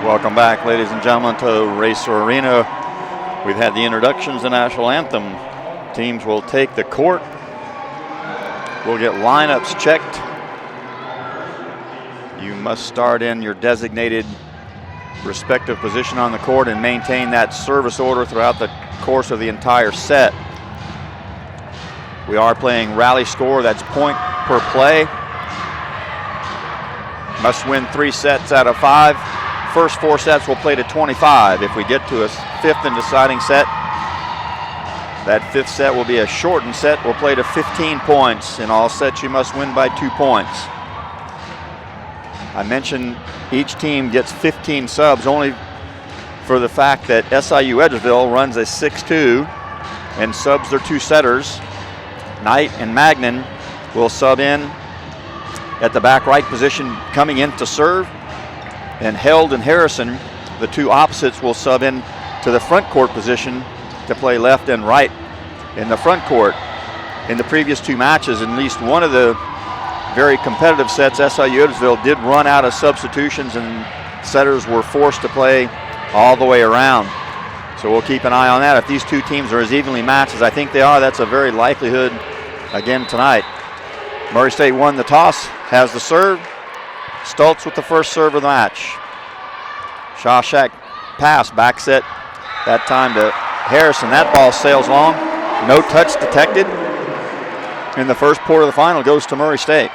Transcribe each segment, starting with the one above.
Welcome back, ladies and gentlemen, to Racer Arena. We've had the introductions, the national anthem. Teams will take the court. We'll get lineups checked. You must start in your designated respective position on the court and maintain that service order throughout the course of the entire set. We are playing rally score, that's point per play. Must win 3 sets out of 5. First 4 sets will play to 25. If we get to a 5th and deciding set, that 5th set will be a shortened set. We'll play to 15 points. In all sets, you must win by 2 points. I mentioned each team gets 15 subs only for the fact that SIU Edwardsville runs a 6-2 and subs their 2 setters. Knight and Magnan will sub in at the back right position coming in to serve. And Held and Harrison, the 2 opposites, will sub in to the front court position to play left and right in the front court. In the previous 2 matches, at least one of the very competitive sets, SIU Edwardsville did run out of substitutions and setters were forced to play all the way around. So we'll keep an eye on that. If these 2 teams are as evenly matched as I think they are, that's a very likelihood again tonight. Murray State won the toss, has the serve. Stoltz with the first serve of the match. Shawshack pass, back set, that time to Harrison. That ball sails long. No touch detected. And the first quarter of the final goes to Murray State.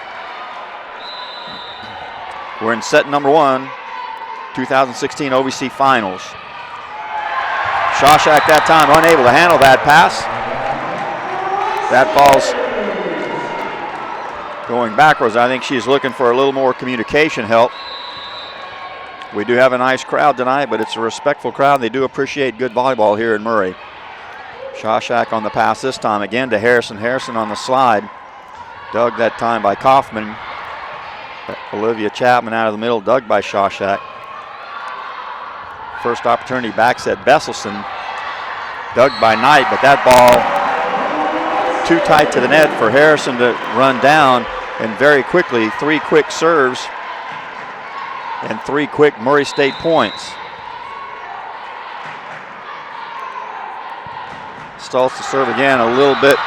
We're in set number 1, 2016 OVC Finals. Shawshack that time unable to handle that pass. That ball's going backwards. I think she's looking for a little more communication help. We do have a nice crowd tonight, but it's a respectful crowd. They do appreciate good volleyball here in Murray. Shawshack on the pass this time again to Harrison. Harrison on the slide. Dug that time by Kaufman. Olivia Chapman out of the middle, dug by Shawshack. First opportunity back set, Besselson. Dug by Knight, but that ball too tight to the net for Harrison to run down. And very quickly, 3 quick serves and 3 quick Murray State points. Stoltz to serve again, a little bit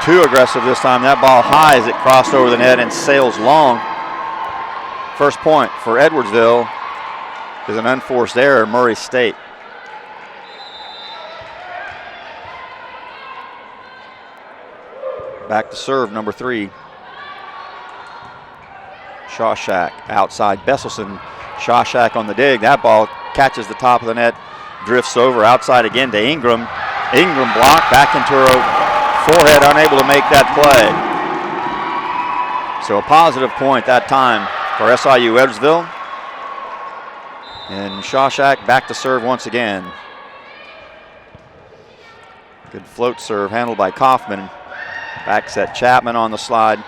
too aggressive this time. That ball high as it crossed over the net and sails long. First point for Edwardsville is an unforced error, Murray State. Back to serve, number 3. Shawshack outside Besselson. Shawshack on the dig. That ball catches the top of the net, drifts over outside again to Ingram. Ingram blocked back into her forehead, unable to make that play. So a positive point that time for SIU Edwardsville. And Shawshack back to serve once again. Good float serve handled by Kaufman. Back set Chapman on the slide.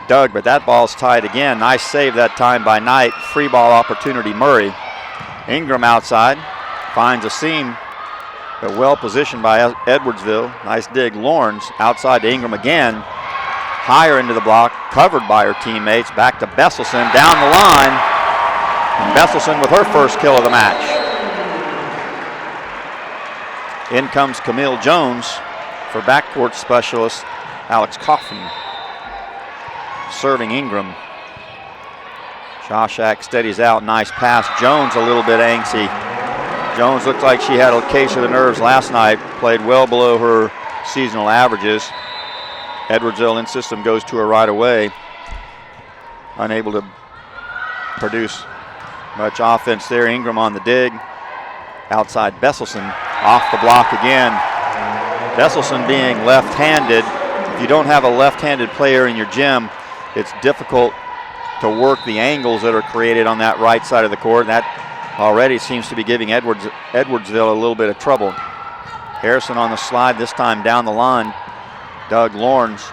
Dug, but that ball's tight again. Nice save that time by Knight. Free ball opportunity, Murray. Ingram outside, finds a seam, but well positioned by Edwardsville. Nice dig, Lawrence outside to Ingram again. Higher into the block, covered by her teammates. Back to Besselson, down the line. And Besselson with her first kill of the match. In comes Camille Jones for backcourt specialist Alex Kaufman. Serving Ingram. Shawshack steadies out, nice pass. Jones a little bit angsty. Jones looked like she had a case of the nerves last night, played well below her seasonal averages. Edwardsville in system goes to her right away. Unable to produce much offense there. Ingram on the dig. Outside Besselson, off the block again. Besselson being left-handed. If you don't have a left-handed player in your gym, it's difficult to work the angles that are created on that right side of the court. That already seems to be giving Edwardsville a little bit of trouble. Harrison on the slide, this time down the line. Doug Lawrence.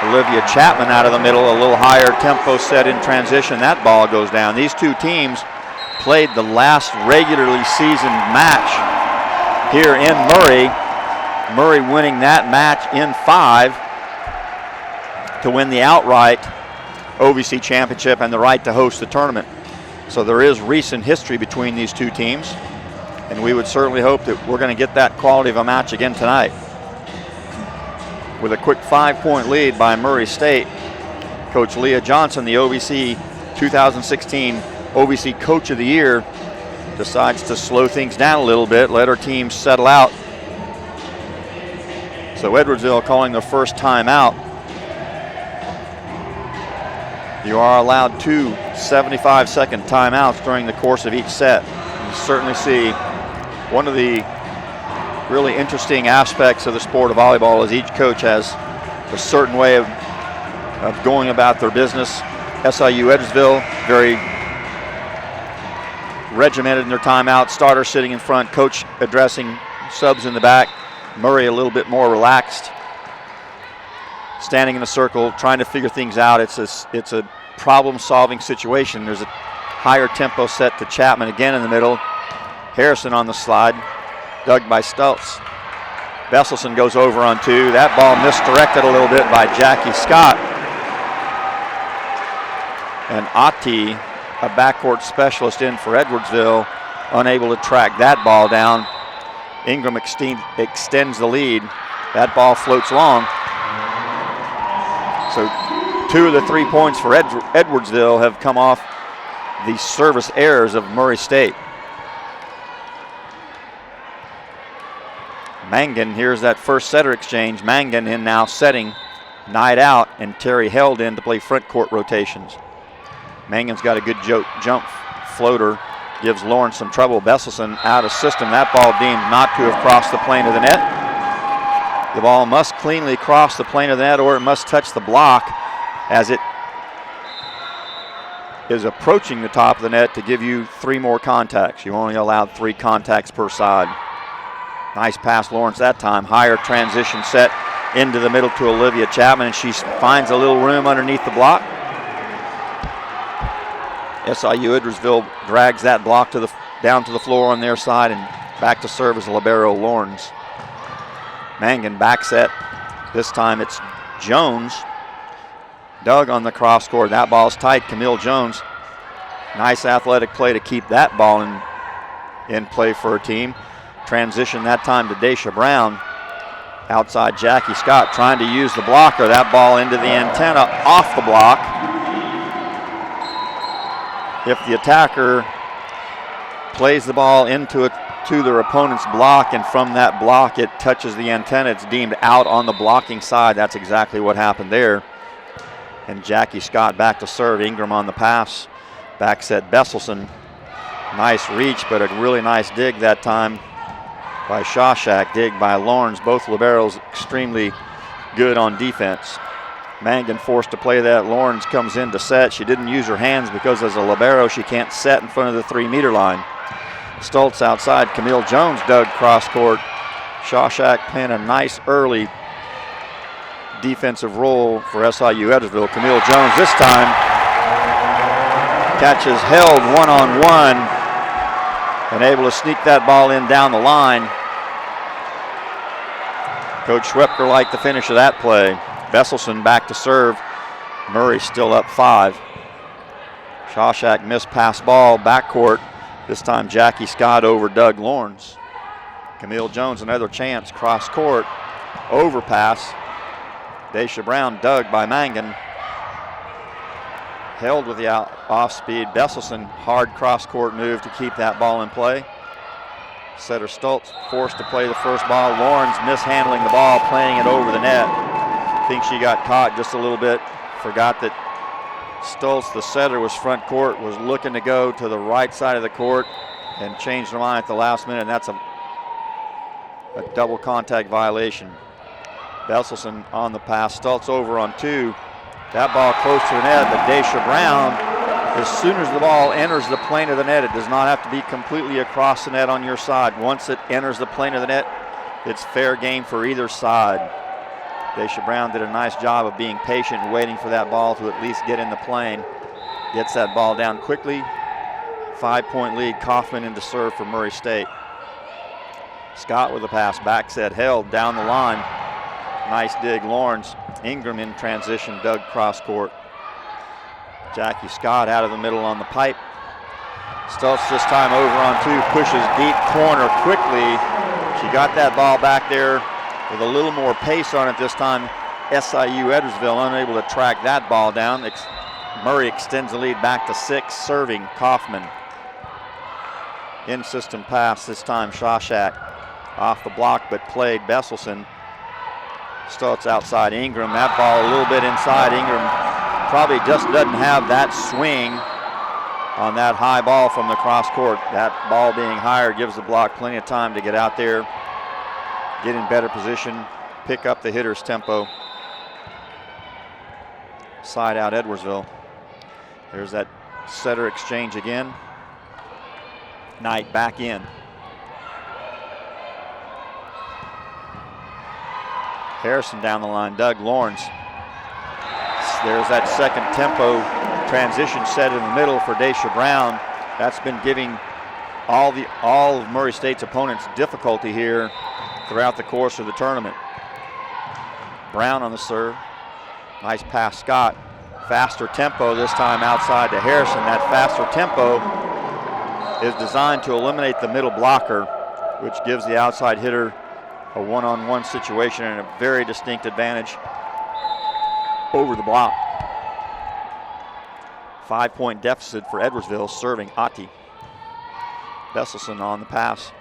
Olivia Chapman out of the middle, a little higher tempo set in transition. That ball goes down. These 2 teams played the last regularly seasoned match here in Murray. Murray winning that match in 5 to win the outright OVC championship and the right to host the tournament. So there is recent history between these two teams, and we would certainly hope that we're going to get that quality of a match again tonight. With a quick 5-point lead by Murray State, Coach Leah Johnson, the OVC 2016 OVC Coach of the Year, decides to slow things down a little bit, let her team settle out. So Edwardsville calling the first timeout. You are allowed 2 75-second timeouts during the course of each set. You certainly see one of the really interesting aspects of the sport of volleyball is each coach has a certain way of going about their business. SIU Edwardsville, very regimented in their timeout. Starter sitting in front, coach addressing subs in the back. Murray a little bit more relaxed, standing in a circle, trying to figure things out. It's a problem-solving situation. There's a higher tempo set to Chapman again in the middle. Harrison on the slide, dug by Stoltz. Besselson goes over on 2. That ball misdirected a little bit by Jackie Scott. And Ati, a backcourt specialist in for Edwardsville, unable to track that ball down. Ingram extends the lead. That ball floats long. So 2 of the 3 points for Edwardsville have come off the service errors of Murray State. Mangan, here's that first setter exchange. Mangan in now setting, Knight out, and Terry held in to play front court rotations. Mangan's got a good jump floater, gives Lawrence some trouble. Besselson out of system. That ball deemed not to have crossed the plane of the net. The ball must cleanly cross the plane of the net, or it must touch the block as it is approaching the top of the net to give you 3 more contacts. You only allowed 3 contacts per side. Nice pass, Lawrence, that time. Higher transition set into the middle to Olivia Chapman, and she finds a little room underneath the block. SIU Edwardsville drags that block down to the floor on their side, and back to serve as libero Lawrence. Mangan back set. This time it's Jones. Doug on the cross court. That ball's tight. Camille Jones. Nice athletic play to keep that ball in play for her team. Transition that time to Dasha Brown. Outside Jackie Scott trying to use the blocker. That ball into the antenna off the block. If the attacker plays the ball into their opponent's block, and from that block it touches the antenna, it's deemed out on the blocking side. That's exactly what happened there. And Jackie Scott back to serve. Ingram on the pass. Back set Besselson. Nice reach, but a really nice dig that time by Shawshack. Dig by Lawrence. Both liberos extremely good on defense. Mangan forced to play that. Lawrence comes in to set. She didn't use her hands because as a libero she can't set in front of the 3-meter line. Stoltz outside. Camille Jones dug cross court. Shawshack playing a nice early defensive role for SIU Edwardsville. Camille Jones this time catches held one-on-one and able to sneak that ball in down the line. Coach Schwepker liked the finish of that play. Besselson back to serve. Murray still up 5. Shawshack missed pass ball, backcourt. This time Jackie Scott over Doug Lawrence. Camille Jones another chance, cross court, overpass. Dasha Brown dug by Mangan. Held with the off speed. Besselson, hard cross court move to keep that ball in play. Setter Stoltz forced to play the first ball. Lawrence mishandling the ball, playing it over the net. I think she got caught just a little bit. Forgot that Stoltz, the setter, was front court, was looking to go to the right side of the court and changed her mind at the last minute, and that's a double contact violation. Besselson on the pass. Stoltz over on 2. That ball close to the net, but Dasha Brown, as soon as the ball enters the plane of the net, it does not have to be completely across the net on your side. Once it enters the plane of the net, it's fair game for either side. Dasha Brown did a nice job of being patient and waiting for that ball to at least get in the plane. Gets that ball down quickly. 5-point lead. Kaufman into serve for Murray State. Scott with a pass. Back set held down the line. Nice dig. Lawrence. Ingram in transition. Doug cross court. Jackie Scott out of the middle on the pipe. Stoltz this time over on 2, pushes deep corner quickly. She got that ball back there with a little more pace on it this time. SIU Edwardsville unable to track that ball down. Murray extends the lead back to 6, serving Kaufman. In-system pass this time, Shawshack off the block but played Besselson. Stoltz outside Ingram. That ball a little bit inside. Ingram probably just doesn't have that swing on that high ball from the cross court. That ball being higher gives the block plenty of time to get out there, get in better position, pick up the hitter's tempo. Side out Edwardsville. There's that setter exchange again. Knight back in. Harrison down the line, Doug Lawrence. There's that second tempo transition set in the middle for Dasha Brown. That's been giving all of Murray State's opponents difficulty here throughout the course of the tournament. Brown on the serve. Nice pass, Scott. Faster tempo this time outside to Harrison. That faster tempo is designed to eliminate the middle blocker, which gives the outside hitter a one-on-one situation and a very distinct advantage over the block. 5-point deficit for Edwardsville, serving Ati. Besselson on the pass.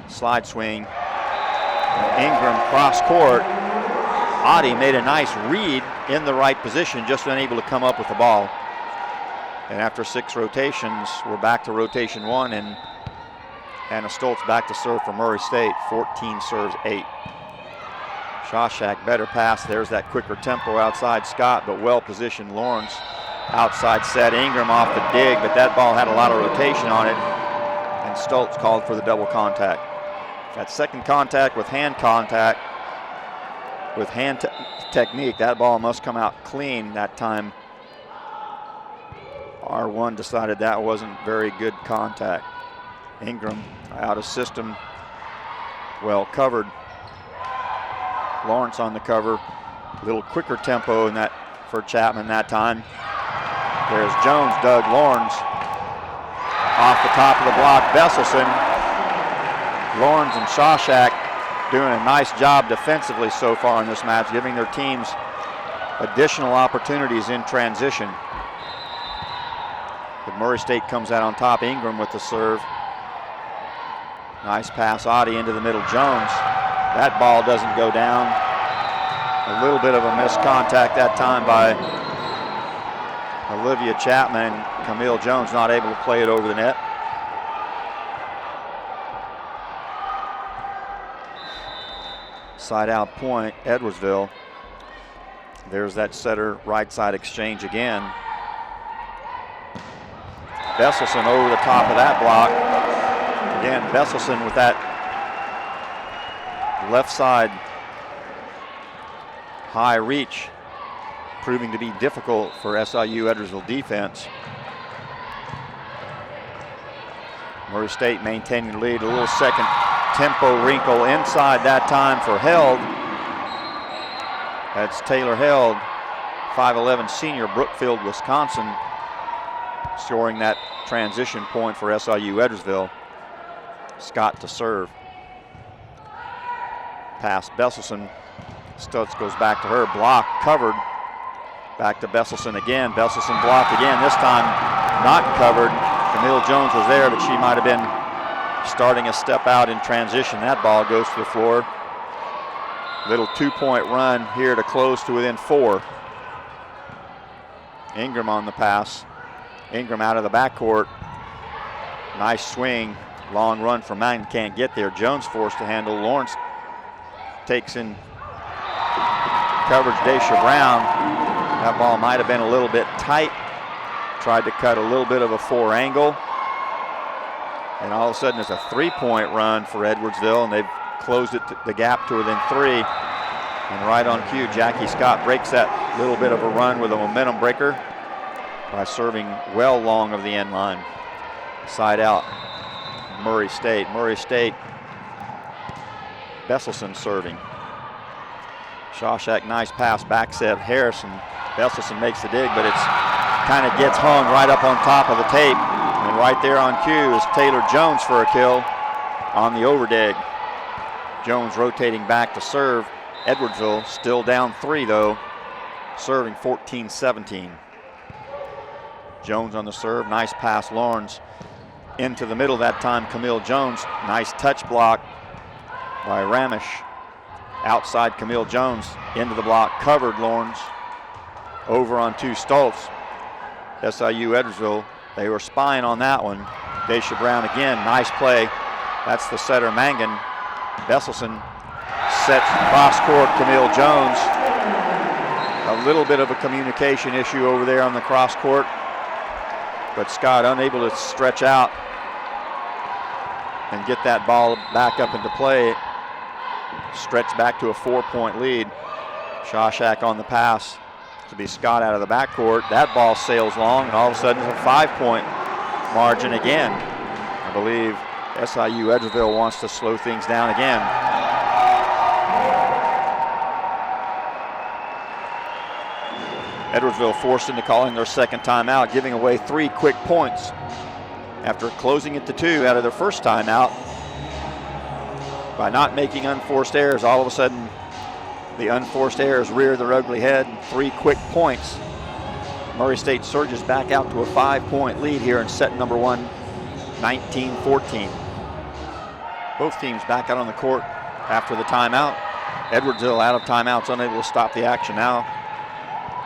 Slide swing. Ingram cross court. Ati made a nice read in the right position, just unable to come up with the ball. And after 6 rotations, we're back to rotation 1, and Anna Stoltz back to serve for Murray State. 14 serves 8. Shawshack better pass. There's that quicker tempo outside Scott, but well-positioned Lawrence. Outside set, Ingram off the dig, but that ball had a lot of rotation on it, and Stoltz called for the double contact. That second contact with hand contact, with hand technique, that ball must come out clean that time. R1 decided that wasn't very good contact. Ingram out of system, well covered. Lawrence on the cover, a little quicker tempo in that for Chapman that time. There's Jones, Doug Lawrence. Off the top of the block, Besselson. Lawrence and Shawshack doing a nice job defensively so far in this match, giving their teams additional opportunities in transition. But Murray State comes out on top. Ingram with the serve. Nice pass, Adi into the middle, Jones. That ball doesn't go down. A little bit of a missed contact that time by Olivia Chapman. Camille Jones not able to play it over the net. Side out point, Edwardsville. There's that setter right side exchange again. Besselson over the top of that block. Again, Besselson with that left side high reach, proving to be difficult for SIU Edwardsville defense. Murray State maintaining the lead, a little second tempo wrinkle inside that time for Held. That's Taylor Held, 5'11" senior, Brookfield, Wisconsin, scoring that transition point for SIU Edwardsville. Scott to serve. Pass Besselson. Stoltz goes back to her, block, covered. Back to Besselson again. Besselson blocked again, this time not covered. Camille Jones was there, but she might have been starting a step out in transition. That ball goes to the floor. Little 2-point run here to close to within 4. Ingram on the pass. Ingram out of the backcourt. Nice swing. Long run from Magnin, can't get there. Jones forced to handle. Lawrence takes in coverage, Dasha Brown. That ball might have been a little bit tight. Tried to cut a little bit of a 4 angle. And all of a sudden it's a 3-point run for Edwardsville, and they've closed it the gap to within 3. And right on cue, Jackie Scott breaks that little bit of a run with a momentum breaker by serving well long of the end line. Side out, Murray State. Murray State, Besselson serving. Shawshack, nice pass, back set, Harrison. Besselson makes the dig, but it's kind of gets hung right up on top of the tape. And And right there on cue is Taylor Jones for a kill on the overdig. Jones rotating back to serve. Edwardsville still down 3 though, serving 14-17. Jones on the serve, nice pass Lawrence. Into the middle that time, Camille Jones. Nice touch block by Ramish. Outside Camille Jones, into the block, covered Lawrence. Over on 2 Stoltz. SIU Edwardsville, they were spying on that one. Dasha Brown again, nice play. That's the setter Mangan. Besselson sets cross court Camille Jones. A little bit of a communication issue over there on the cross court, but Scott unable to stretch out and get that ball back up into play. Stretch back to a 4-point lead. Shawshack on the pass to be Scott out of the backcourt. That ball sails long, and all of a sudden it's a 5-point margin again. I believe SIU Edwardsville wants to slow things down again. Edwardsville forced into calling their second timeout, giving away 3 quick points after closing it to 2 out of their first timeout. By not making unforced errors, all of a sudden the unforced errors rear their ugly head. 3 quick points. Murray State surges back out to a 5-point lead here in set number 1, 19-14. Both teams back out on the court after the timeout. Edwardsville out of timeouts, unable to stop the action now.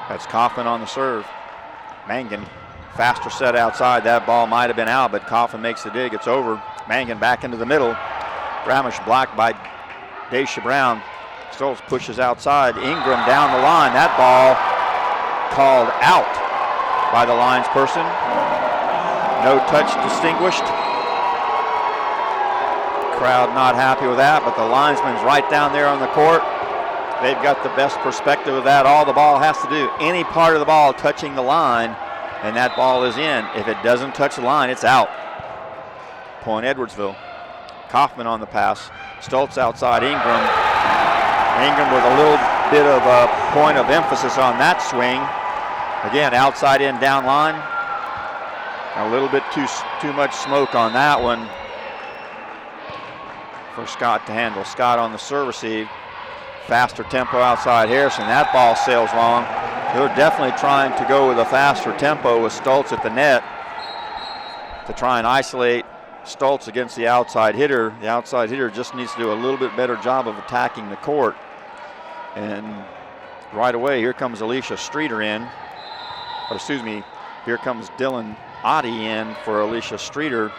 That's Kaufman on the serve. Mangan, faster set outside. That ball might have been out, but Kaufman makes the dig. It's over. Mangan back into the middle. Ramish blocked by Dasha Brown. Stoltz pushes outside. Ingram down the line. That ball called out by the linesperson. No touch distinguished. Crowd not happy with that, but the linesman's right down there on the court. They've got the best perspective of that. All the ball has to do, any part of the ball touching the line, and that ball is in. If it doesn't touch the line, it's out. Point Edwardsville. Kaufman on the pass. Stoltz outside Ingram. Ingram with a little bit of a point of emphasis on that swing. Again, outside in, down line. A little bit too much smoke on that one for Scott to handle. Scott on the serve receive. Faster tempo outside Harrison. That ball sails long. They're definitely trying to go with a faster tempo with Stoltz at the net to try and isolate Stoltz against the outside hitter. The outside hitter just needs to do a little bit better job of attacking the court. And right away, here comes Alicia Streeter in. Or excuse me, here comes Dylan Oddie in for Alicia Streeter.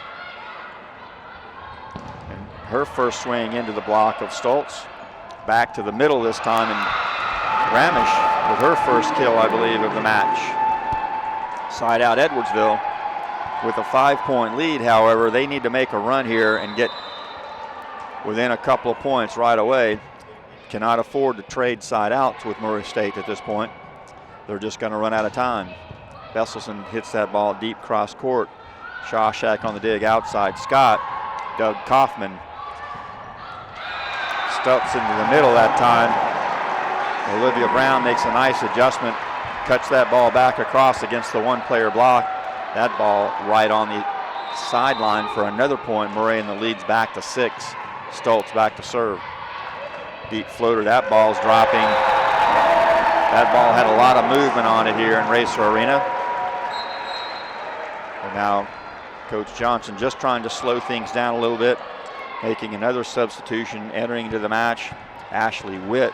And her first swing into the block of Stoltz. Back to the middle this time, and Ramish with her first kill, I believe, of the match. Side out Edwardsville with a 5-point lead. However, they need to make a run here and get within a couple of points right away. Cannot afford to trade side outs with Murray State at this point. They're just going to run out of time. Besselson hits that ball deep cross court. Shawshack on the dig outside. Scott, Doug Kaufman. Stoltz into the middle that time. Olivia Brown makes a nice adjustment, cuts that ball back across against the one-player block. That ball right on the sideline for another point. Murray, and the lead's back to 6. Stoltz back to serve. Deep floater, that ball's dropping. That ball had a lot of movement on it here in Racer Arena. And now Coach Johnson just trying to slow things down a little bit, making another substitution, entering into the match, Ashley Witt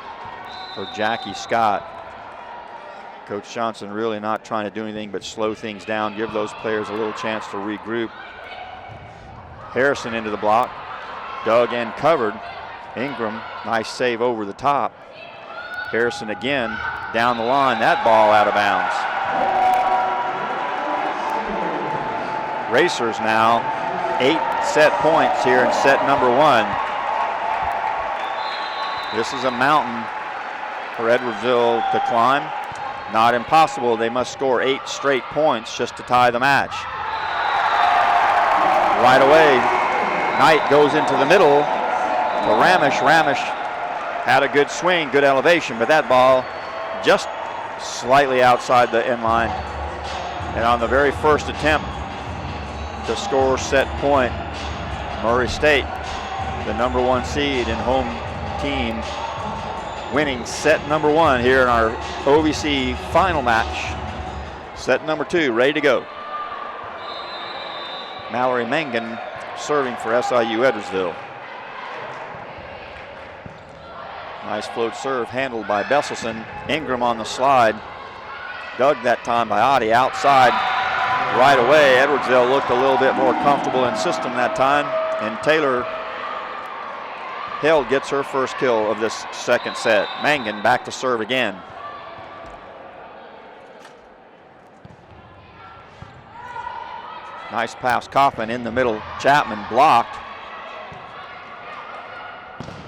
for Jackie Scott. Coach Johnson really not trying to do anything but slow things down, give those players a little chance to regroup. Harrison into the block, dug and covered. Ingram, nice save over the top. Harrison again, down the line, that ball out of bounds. Racers now 8 set points here in set number 1. This is a mountain for Edwardsville to climb. Not impossible. They must score 8 straight points just to tie the match. Right away, Knight goes into the middle to Ramish. Ramish had a good swing, good elevation, but that ball just slightly outside the end line. And on the very first attempt to score set point. Murray State, the #1 seed and home team, winning set number 1 here in our OVC final match. Set number 2, ready to go. Mallory Mangan serving for SIU Edwardsville. Nice float serve handled by Besselson. Ingram on the slide. Dug that time by Oddie outside right away. Edwardsville looked a little bit more comfortable in system that time. And Taylor Hill gets her first kill of this second set. Mangan back to serve again. Nice pass, Kaufman in the middle. Chapman blocked.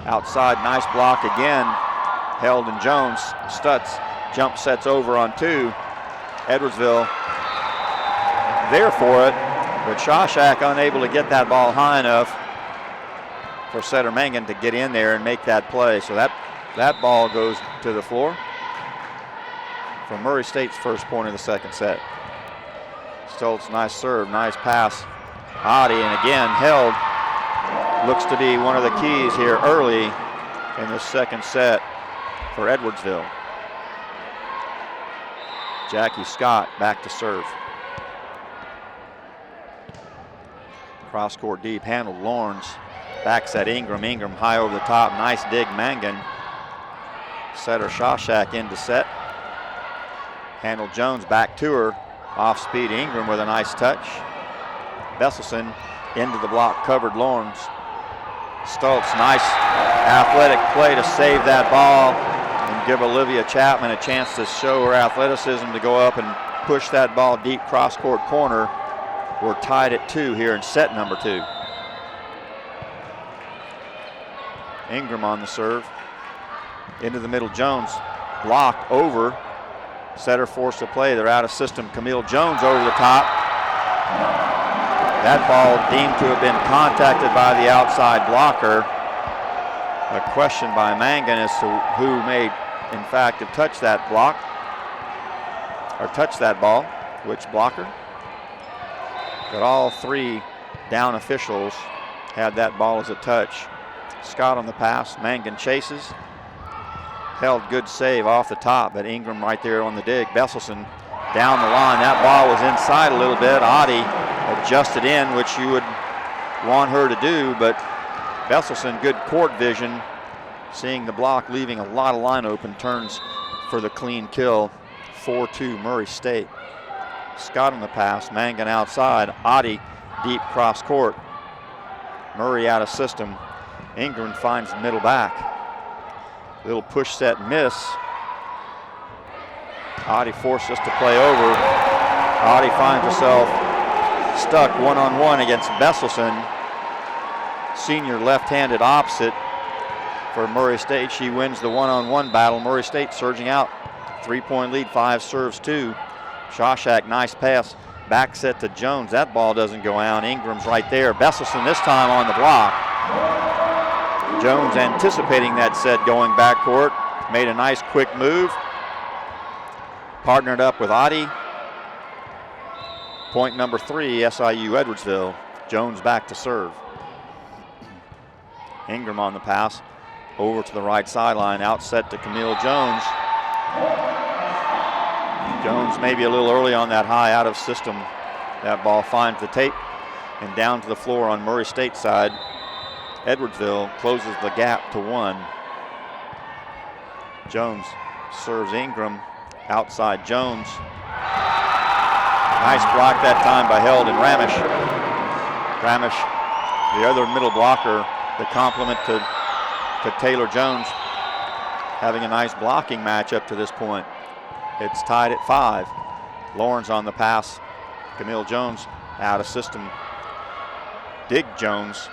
Outside, nice block again. Held and Jones. Stutz jump sets over on 2. Edwardsville there for it, but Shawshack unable to get that ball high enough for setter Mangan to get in there and make that play. So that ball goes to the floor for Murray State's first point of the second set. Stoltz, nice serve, nice pass. Oddie, and again held. Looks to be one of the keys here early in the second set for Edwardsville. Jackie Scott back to serve. Cross court deep, handled Lawrence. Backs at Ingram. Ingram high over the top. Nice dig, Mangan. Setter Shawshack into set. Handled Jones back to her. Off speed Ingram with a nice touch. Besselson into the block, covered Lawrence. Stoltz, nice athletic play to save that ball and give Olivia Chapman a chance to show her athleticism to go up and push that ball deep cross court corner. We're tied at 2 here in set number 2. Ingram on the serve. Into the middle, Jones. Blocked over. Setter forced to play. They're out of system. Camille Jones over the top. That ball deemed to have been contacted by the outside blocker. A question by Mangan as to who may, in fact, have touched that block, or touched that ball, which blocker. But all 3 down officials had that ball as a touch. Scott on the pass, Mangan chases. Held, good save off the top, but Ingram right there on the dig. Besselson down the line. That ball was inside a little bit. Oddie adjusted in, which you would want her to do, but Besselson, good court vision, seeing the block, leaving a lot of line open, turns for the clean kill. 4-2 Murray State. Scott on the pass, Mangan outside. Oddie deep cross court. Murray out of system. Ingram finds the middle back. Little push set miss. Oddie forced us to play over. Oddie finds herself stuck one-on-one against Besselson. Senior left-handed opposite for Murray State. She wins the one-on-one battle. Murray State surging out. 3-point lead, 5 serves 2. Shawshack, nice pass. Back set to Jones. That ball doesn't go out. Ingram's right there. Besselson this time on the block. Jones anticipating that set going backcourt. Made a nice quick move. Partnered up with Oddie. Point number 3, SIU Edwardsville. Jones back to serve. Ingram on the pass. Over to the right sideline. Outset to Camille Jones. Jones maybe a little early on that high out of system. That ball finds the tape and down to the floor on Murray State side. Edwardsville closes the gap to 1. Jones serves Ingram. Outside Jones. Nice block that time by Held and Ramish. Ramish, the other middle blocker, the complement to Taylor Jones, having a nice blocking match up to this point. It's tied at 5. Lawrence on the pass. Camille Jones out of system. Dig Jones.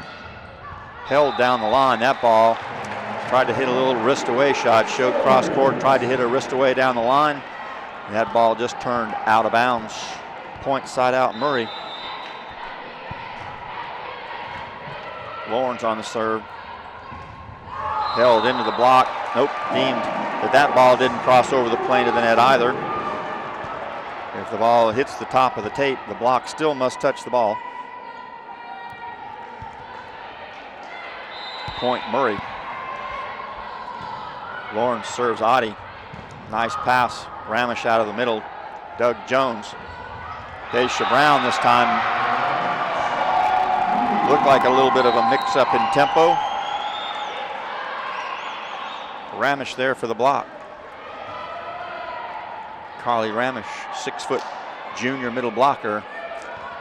Held down the line. That ball tried to hit a little wrist away shot. Showed cross court. Tried to hit a wrist away down the line. And that ball just turned out of bounds. Point side out Murray. Lawrence on the serve. Held into the block. Nope, deemed that ball didn't cross over the plane of the net either. If the ball hits the top of the tape, the block still must touch the ball. point Murray. Lawrence serves Adi. Nice pass. Ramish out of the middle. Doug Jones. Dasha Brown this time. Looked like a little bit of a mix-up in tempo. Ramish there for the block. Carly Ramish, 6-foot junior middle blocker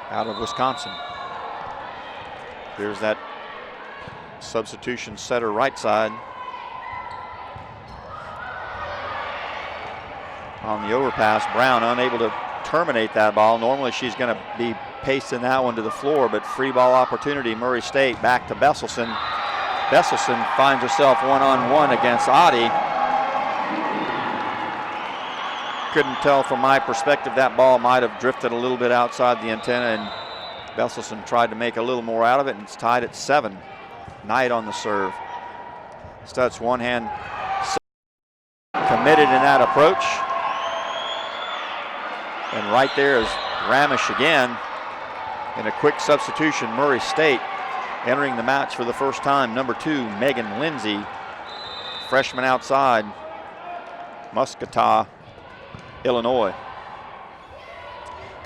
out of Wisconsin. Here's that substitution setter right side. On the overpass, Brown unable to terminate that ball. Normally she's going to be pasting that one to the floor, but free ball opportunity, Murray State back to Besselson. Besselson finds herself one-on-one against Adi. Couldn't tell from my perspective, that ball might have drifted a little bit outside the antenna, and Besselson tried to make a little more out of it, and it's tied at 7. Knight on the serve. Stutz one hand committed in that approach. And right there is Ramish again in a quick substitution. Murray State entering the match for the first time. Number 2, Megan Lindsay, freshman outside, Muscatah, Illinois.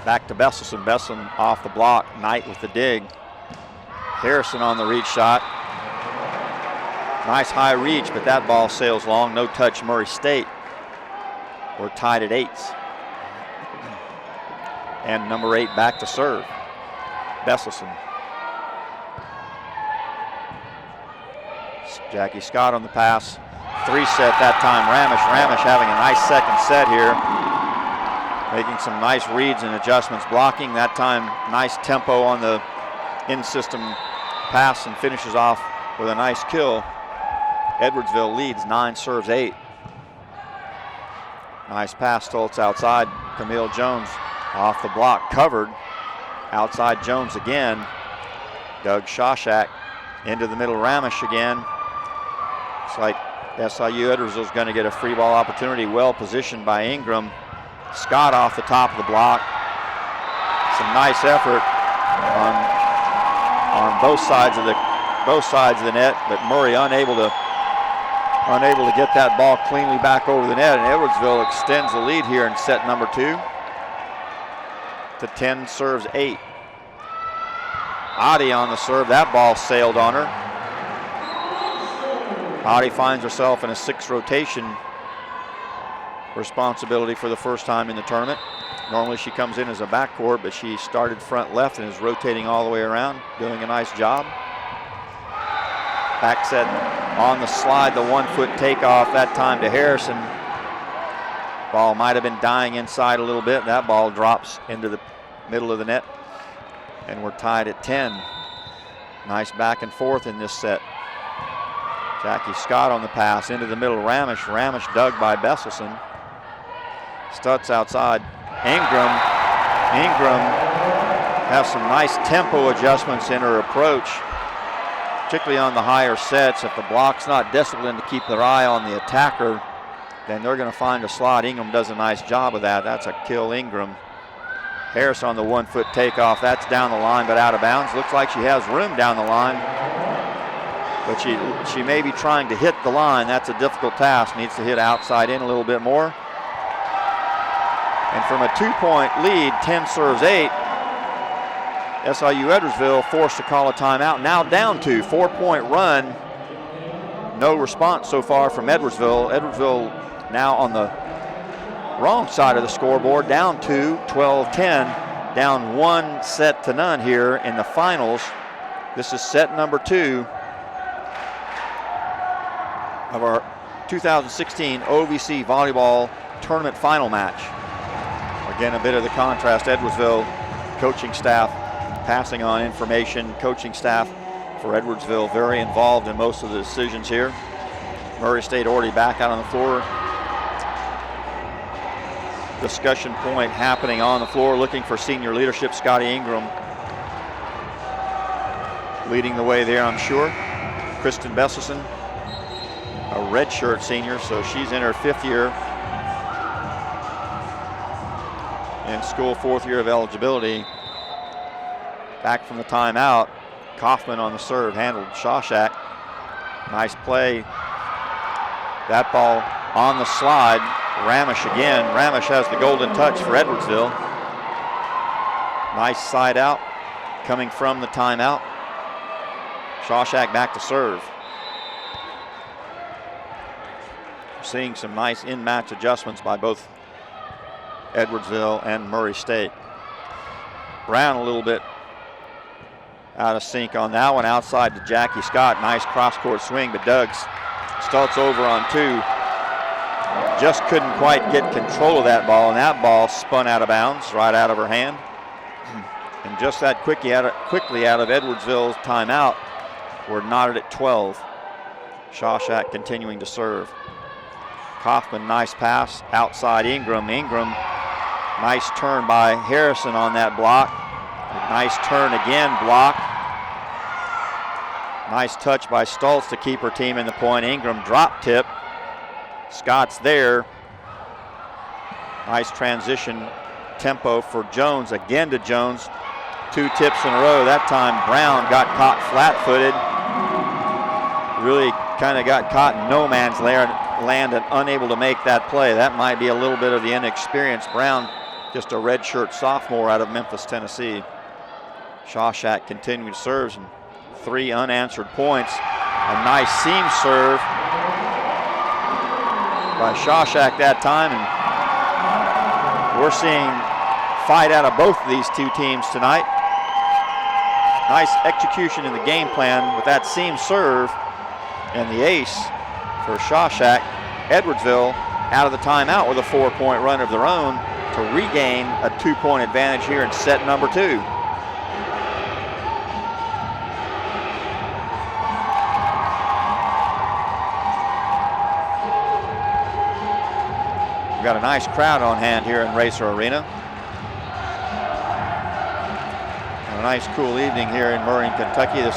Back to Besselson. Besselson off the block. Knight with the dig. Harrison on the reach shot. Nice high reach, but that ball sails long. No touch, Murray State. We're tied at 8. And number 8 back to serve. Besselson. Jackie Scott on the pass. 3-set that time. Ramish having a nice second set here. Making some nice reads and adjustments. Blocking that time. Nice tempo on the in-system pass and finishes off with a nice kill. Edwardsville leads 9 serves 8. Nice pass, Stoltz outside. Camille Jones off the block, covered. Outside Jones again. Doug Shawshack into the middle. Ramish again. It's like SIU Edwardsville is going to get a free ball opportunity. Well positioned by Ingram. Scott off the top of the block. Some nice effort on both sides of the net, but Murray unable to get that ball cleanly back over the net, and Edwardsville extends the lead here in set number 2 to 10 serves 8. Adi on the serve. That ball sailed on her. Adi finds herself in a 6 rotation responsibility for the first time in the tournament. Normally she comes in as a backcourt, but she started front left and is rotating all the way around, doing a nice job. Back set on the slide, the 1-foot takeoff that time to Harrison. Ball might have been dying inside a little bit. That ball drops into the middle of the net, and we're tied at 10. Nice back and forth in this set. Jackie Scott on the pass into the middle. Ramish dug by Besselson. Stutz outside. Ingram has some nice tempo adjustments in her approach, particularly on the higher sets. If the block's not disciplined to keep their eye on the attacker, then they're going to find a slot. Ingram does a nice job of that. That's a kill, Ingram. Harris on the 1-foot takeoff. That's down the line, but out of bounds. Looks like she has room down the line, but she may be trying to hit the line. That's a difficult task. Needs to hit outside in a little bit more. And from a 2-point lead, 10 serves 8, SIU Edwardsville forced to call a timeout. Now down to 4-point run. No response so far from Edwardsville. Edwardsville now on the wrong side of the scoreboard, down to 12-10, down 1-0 here in the finals. This is set number 2 of our 2016 OVC Volleyball Tournament final match. Again, a bit of the contrast. Edwardsville coaching staff passing on information. Coaching staff for Edwardsville very involved in most of the decisions here. Murray State already back out on the floor. Discussion point happening on the floor, looking for senior leadership. Scotty Ingram leading the way there, I'm sure. Kristen Besselson, a redshirt senior, so she's in her 5th year in school, 4th year of eligibility. Back from the timeout, Kaufman on the serve, handled Shawshack. Nice play. That ball on the slide. Ramish again. Ramish has the golden touch for Edwardsville. Nice side out coming from the timeout. Shawshack back to serve. Seeing some nice in-match adjustments by both Edwardsville and Murray State. Brown a little bit out of sync on that one, outside to Jackie Scott. Nice cross-court swing, but Stoltz over on 2. Just couldn't quite get control of that ball, and that ball spun out of bounds, right out of her hand. And just that quickly out of Edwardsville's timeout, we're knotted at 12. Shawshack continuing to serve. Kaufman, nice pass outside Ingram. Ingram, nice turn by Harrison on that block. Nice turn again, block. Nice touch by Stoltz to keep her team in the point. Ingram drop tip. Scott's there. Nice transition tempo for Jones. Again to Jones. 2 tips in a row. That time Brown got caught flat-footed. Really kind of got caught in no man's land and unable to make that play. That might be a little bit of the inexperience. Brown, just a redshirt sophomore out of Memphis, Tennessee. Shawshack continuing to serve, and 3 unanswered points. A nice seam serve by Shawshack that time, and we're seeing fight out of both of these 2 teams tonight. Nice execution in the game plan with that seam serve, and the ace for Shawshack. Edwardsville out of the timeout with a 4-point run of their own to regain a 2-point advantage here in set number 2. We've got a nice crowd on hand here in Racer Arena. And a nice cool evening here in Murray, Kentucky. This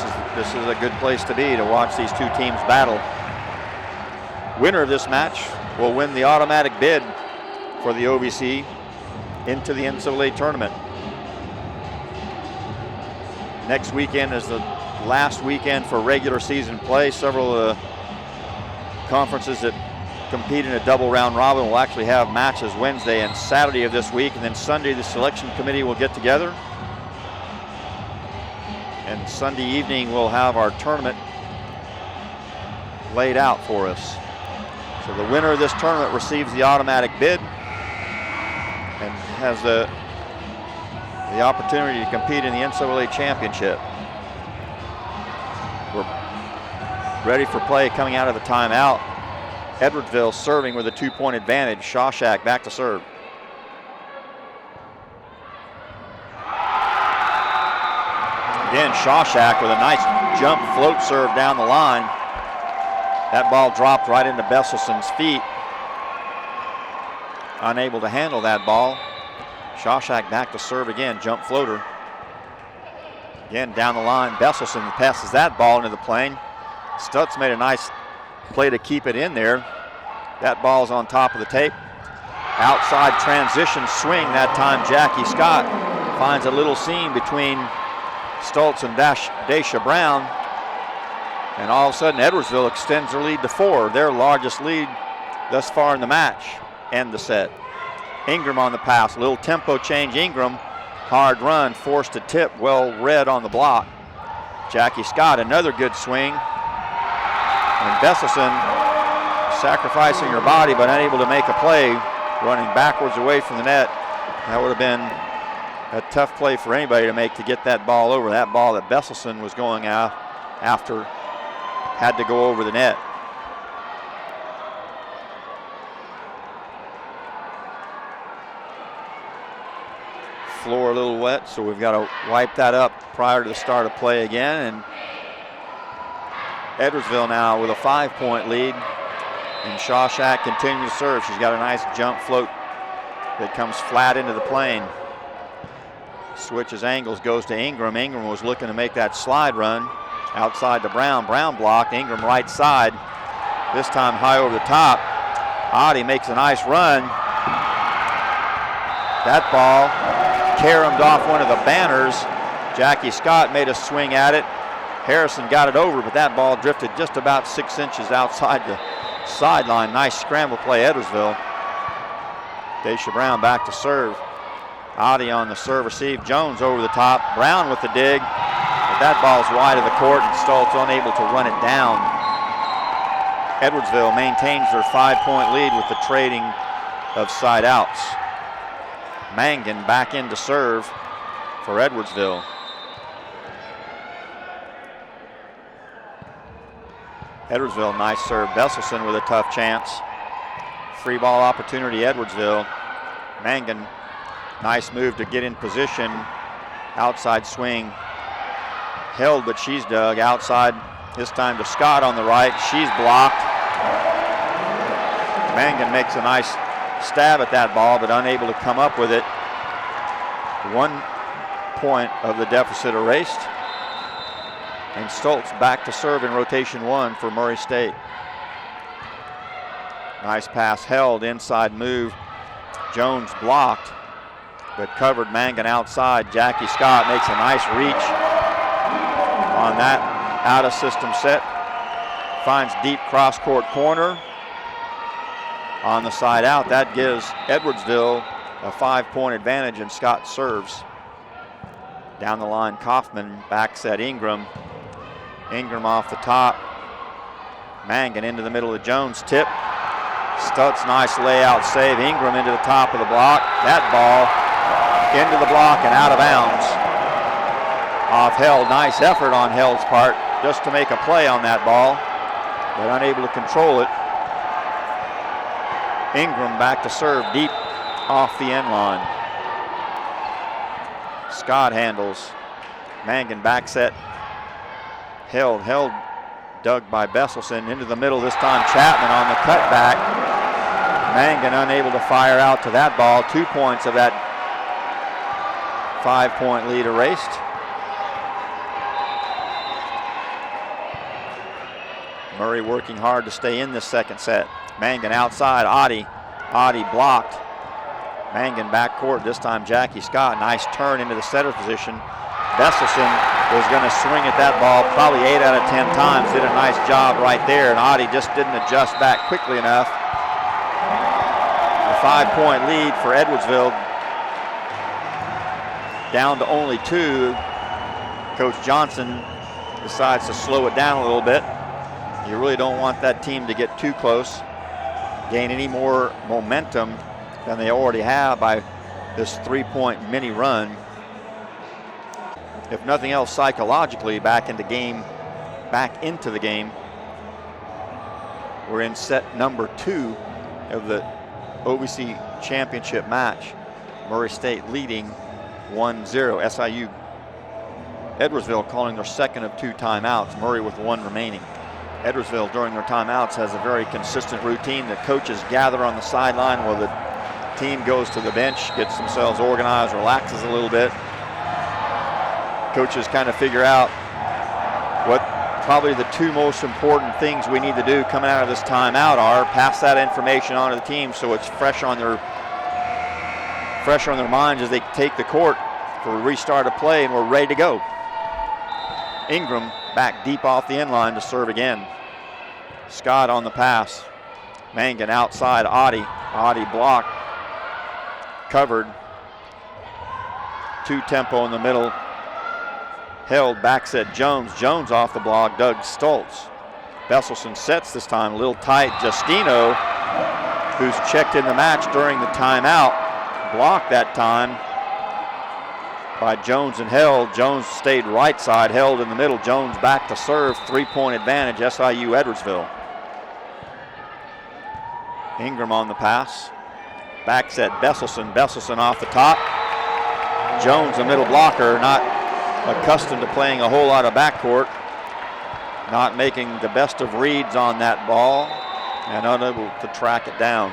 is a good place to be to watch these 2 teams battle. Winner of this match will win the automatic bid for the OVC into the NCAA tournament. Next weekend is the last weekend for regular season play. Several of the conferences that compete in a double round robin will actually have matches Wednesday and Saturday of this week, and then Sunday the selection committee will get together. And Sunday evening we'll have our tournament laid out for us. So the winner of this tournament receives the automatic bid and has the opportunity to compete in the NCAA championship. We're ready for play coming out of the timeout. Edwardsville serving with a 2-point advantage. Shawshack back to serve. Again, Shawshack with a nice jump float serve down the line. That ball dropped right into Besselson's feet. Unable to handle that ball. Shawshack back to serve again, jump floater. Again, down the line, Besselson passes that ball into the plane. Stoltz made a nice play to keep it in there. That ball's on top of the tape. Outside transition swing, that time Jackie Scott finds a little seam between Stoltz and Dasha Brown. And all of a sudden, Edwardsville extends their lead to 4, their largest lead thus far in the match and the set. Ingram on the pass, a little tempo change. Ingram, hard run, forced to tip, well read on the block. Jackie Scott, another good swing. And Besselson sacrificing her body but unable to make a play, running backwards away from the net. That would have been a tough play for anybody to make to get that ball over. That ball that Besselson was going after had to go over the net. Floor a little wet, so we've got to wipe that up prior to the start of play again. And Edwardsville now with a 5-point lead. And Shawshack continues to serve. She's got a nice jump float that comes flat into the plane. Switches angles, goes to Ingram. Ingram was looking to make that slide run outside to Brown. Brown blocked. Ingram right side. This time high over the top. Oddie makes a nice run. That ball caromed off one of the banners. Jackie Scott made a swing at it. Harrison got it over, but that ball drifted just about 6 inches outside the sideline. Nice scramble play, Edwardsville. Dasha Brown back to serve. Adi on the serve receive. Jones over the top. Brown with the dig. But that ball's wide of the court, and Stoltz unable to run it down. Edwardsville maintains their 5-point lead with the trading of side outs. Mangan back in to serve for Edwardsville. Edwardsville, nice serve. Besselson with a tough chance. Free ball opportunity, Edwardsville. Mangan, nice move to get in position. Outside swing. Held, but she's dug. Outside, this time to Scott on the right. She's blocked. Mangan makes a nice stab at that ball, but unable to come up with it. 1 point of the deficit erased. And Stoltz back to serve in rotation 1 for Murray State. Nice pass held, inside move. Jones blocked, but covered. Mangan outside. Jackie Scott makes a nice reach on that out of system set. Finds deep cross court corner on the side out. That gives Edwardsville a 5-point advantage, and Scott serves. Down the line, Kaufman backs at Ingram. Ingram off the top. Mangan into the middle of Jones. Tip. Stoltz, nice layout save. Ingram into the top of the block. That ball into the block and out of bounds. Off Held. Nice effort on Held's part just to make a play on that ball, but unable to control it. Ingram back to serve deep off the end line. Scott handles. Mangan back set. Held dug by Besselson into the middle this time. Chapman on the cutback. Mangan unable to fire out to that ball. 2 points of that 5-point lead erased. Murray working hard to stay in this second set. Mangan outside, Adi blocked. Mangan backcourt, this time Jackie Scott. Nice turn into the setter position. Besselson was going to swing at that ball probably 8 out of 10 times. Did a nice job right there, and Adi just didn't adjust back quickly enough. A 5-point lead for Edwardsville. Down to only 2. Coach Johnson decides to slow it down a little bit. You really don't want that team to get too close, gain any more momentum than they already have by this 3-point mini run. If nothing else, psychologically back into the game. We're in set number 2 of the OVC championship match. Murray State leading 1-0. SIU Edwardsville calling their second of 2 timeouts. Murray with 1 remaining. Edwardsville during their timeouts has a very consistent routine. The coaches gather on the sideline while the team goes to the bench, gets themselves organized, relaxes a little bit. Coaches kind of figure out what probably the 2 most important things we need to do coming out of this timeout are. Pass that information on to the team so it's fresh on their minds as they take the court for a restart of play, and we're ready to go. Ingram back deep off the end line to serve again. Scott on the pass. Mangan outside, Adi blocked. Covered. 2 tempo in the middle. Held, backs at Jones. Jones off the block, Doug Stoltz. Besselson sets this time, a little tight. Justino, who's checked in the match during the timeout, blocked that time by Jones and Held. Jones stayed right side, Held in the middle. Jones back to serve, 3-point advantage, SIU Edwardsville. Ingram on the pass. Backs at Besselson. Besselson off the top. Jones, a middle blocker, not accustomed to playing a whole lot of backcourt. Not making the best of reads on that ball and unable to track it down.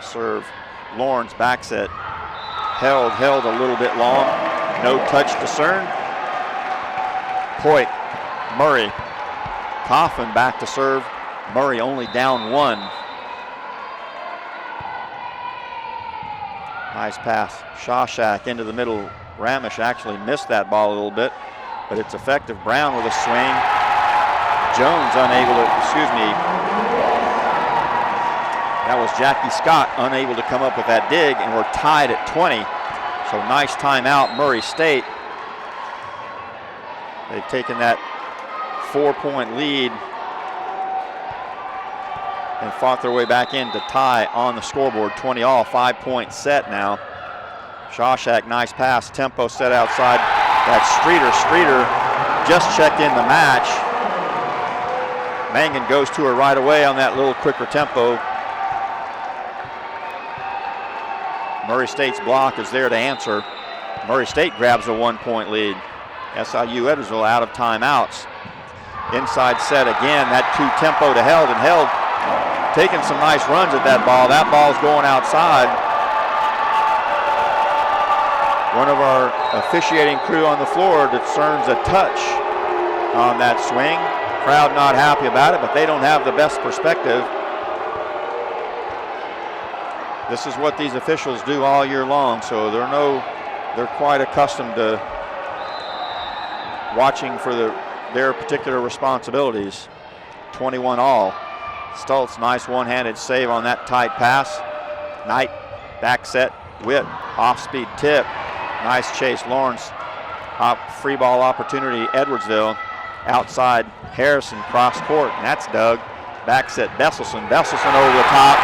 Serve. Lawrence backs it. Held a little bit long. No touch discerned. Poit. Murray. Kaufman back to serve. Murray only down 1. Nice pass. Shawshack into the middle. Ramish actually missed that ball a little bit. but it's effective. Brown with a swing. Jones unable to, that was Jackie Scott unable to come up with that dig, and we're tied at 20. So nice timeout, Murray State. They've taken that 4-point lead and fought their way back in to tie on the scoreboard. 20 all, 5-point set now. Shawshack, nice pass, tempo set outside. That's Streeter just checked in the match. Mangan goes to her right away on that little quicker tempo. Murray State's block is there to answer. Murray State grabs a 1-point lead. SIU Edwardsville out of timeouts. Inside set again, that 2-tempo to Held, and Held taking some nice runs at that ball. That ball's going outside. One of our officiating crew on the floor discerns a touch on that swing. Crowd not happy about it, but they don't have the best perspective. This is what these officials do all year long, so they're quite accustomed to watching for their particular responsibilities. 21 all. Stoltz, nice one-handed save on that tight pass. Knight, back set, Witt, off-speed tip. Nice chase, Lawrence. Free ball opportunity, Edwardsville. Outside, Harrison, cross court, and that's Doug. Back set, Besselson over the top.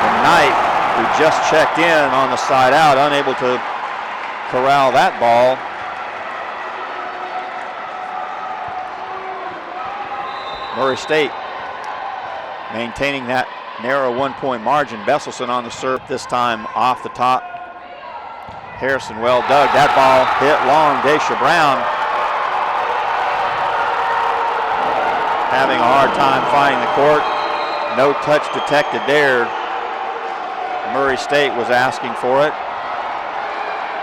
And Knight, who just checked in on the side out, unable to corral that ball. Murray State maintaining that narrow 1-point margin. Besselson on the serve this time off the top. Harrison well dug. That ball hit long. Dasha Brown having a hard time finding the court. No touch detected there. Murray State was asking for it,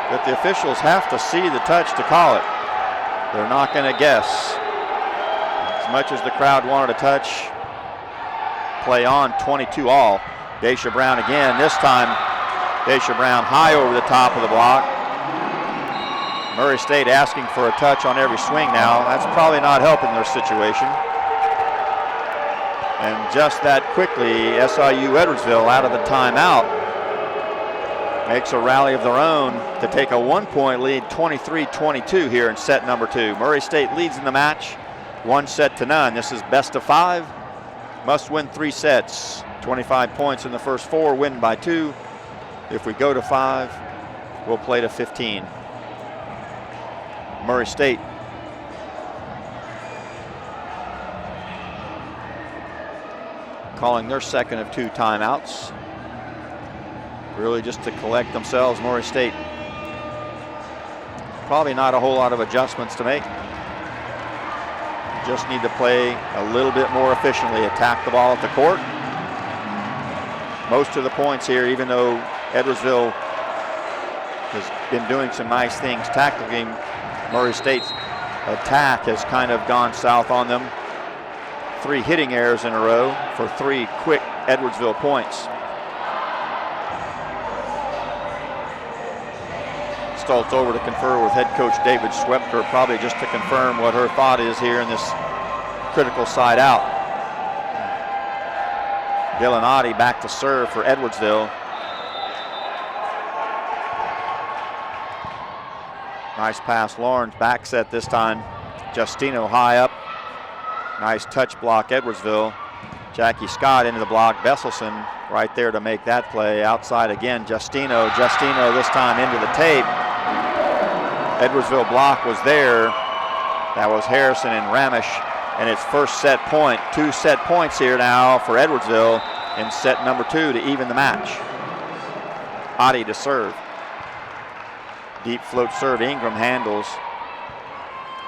but the officials have to see the touch to call it. They're not going to guess. As much as the crowd wanted a touch, play on, 22 all. Dasha Brown again. This time, Dasha Brown high over the top of the block. Murray State asking for a touch on every swing now. That's probably not helping their situation. And just that quickly, SIU Edwardsville out of the timeout makes a rally of their own to take a 1-point lead, 23-22 here in set number 2. Murray State leads in the match, 1-0. This is best of 5. Must win 3 sets. 25 points in the first 4, win by 2. If we go to 5, we'll play to 15. Murray State calling their second of 2 timeouts. Really just to collect themselves. Murray State probably not a whole lot of adjustments to make. Just need to play a little bit more efficiently, attack the ball at the court. Most of the points here, even though Edwardsville has been doing some nice things tactically, Murray State's attack has kind of gone south on them. 3 hitting errors in a row for 3 quick Edwardsville points. Stoltz over to confer with head coach David Schwepker, probably just to confirm what her thought is here in this critical side out. Dylan Oddie back to serve for Edwardsville. Nice pass, Lawrence, back set this time. Justino high up. Nice touch block, Edwardsville. Jackie Scott into the block. Besselson right there to make that play. Outside again, Justino this time into the tape. Edwardsville block was there. That was Harrison and Ramish, and it's first set point. 2 set points here now for Edwardsville in set number 2 to even the match. Oddie to serve. Deep float serve, Ingram handles.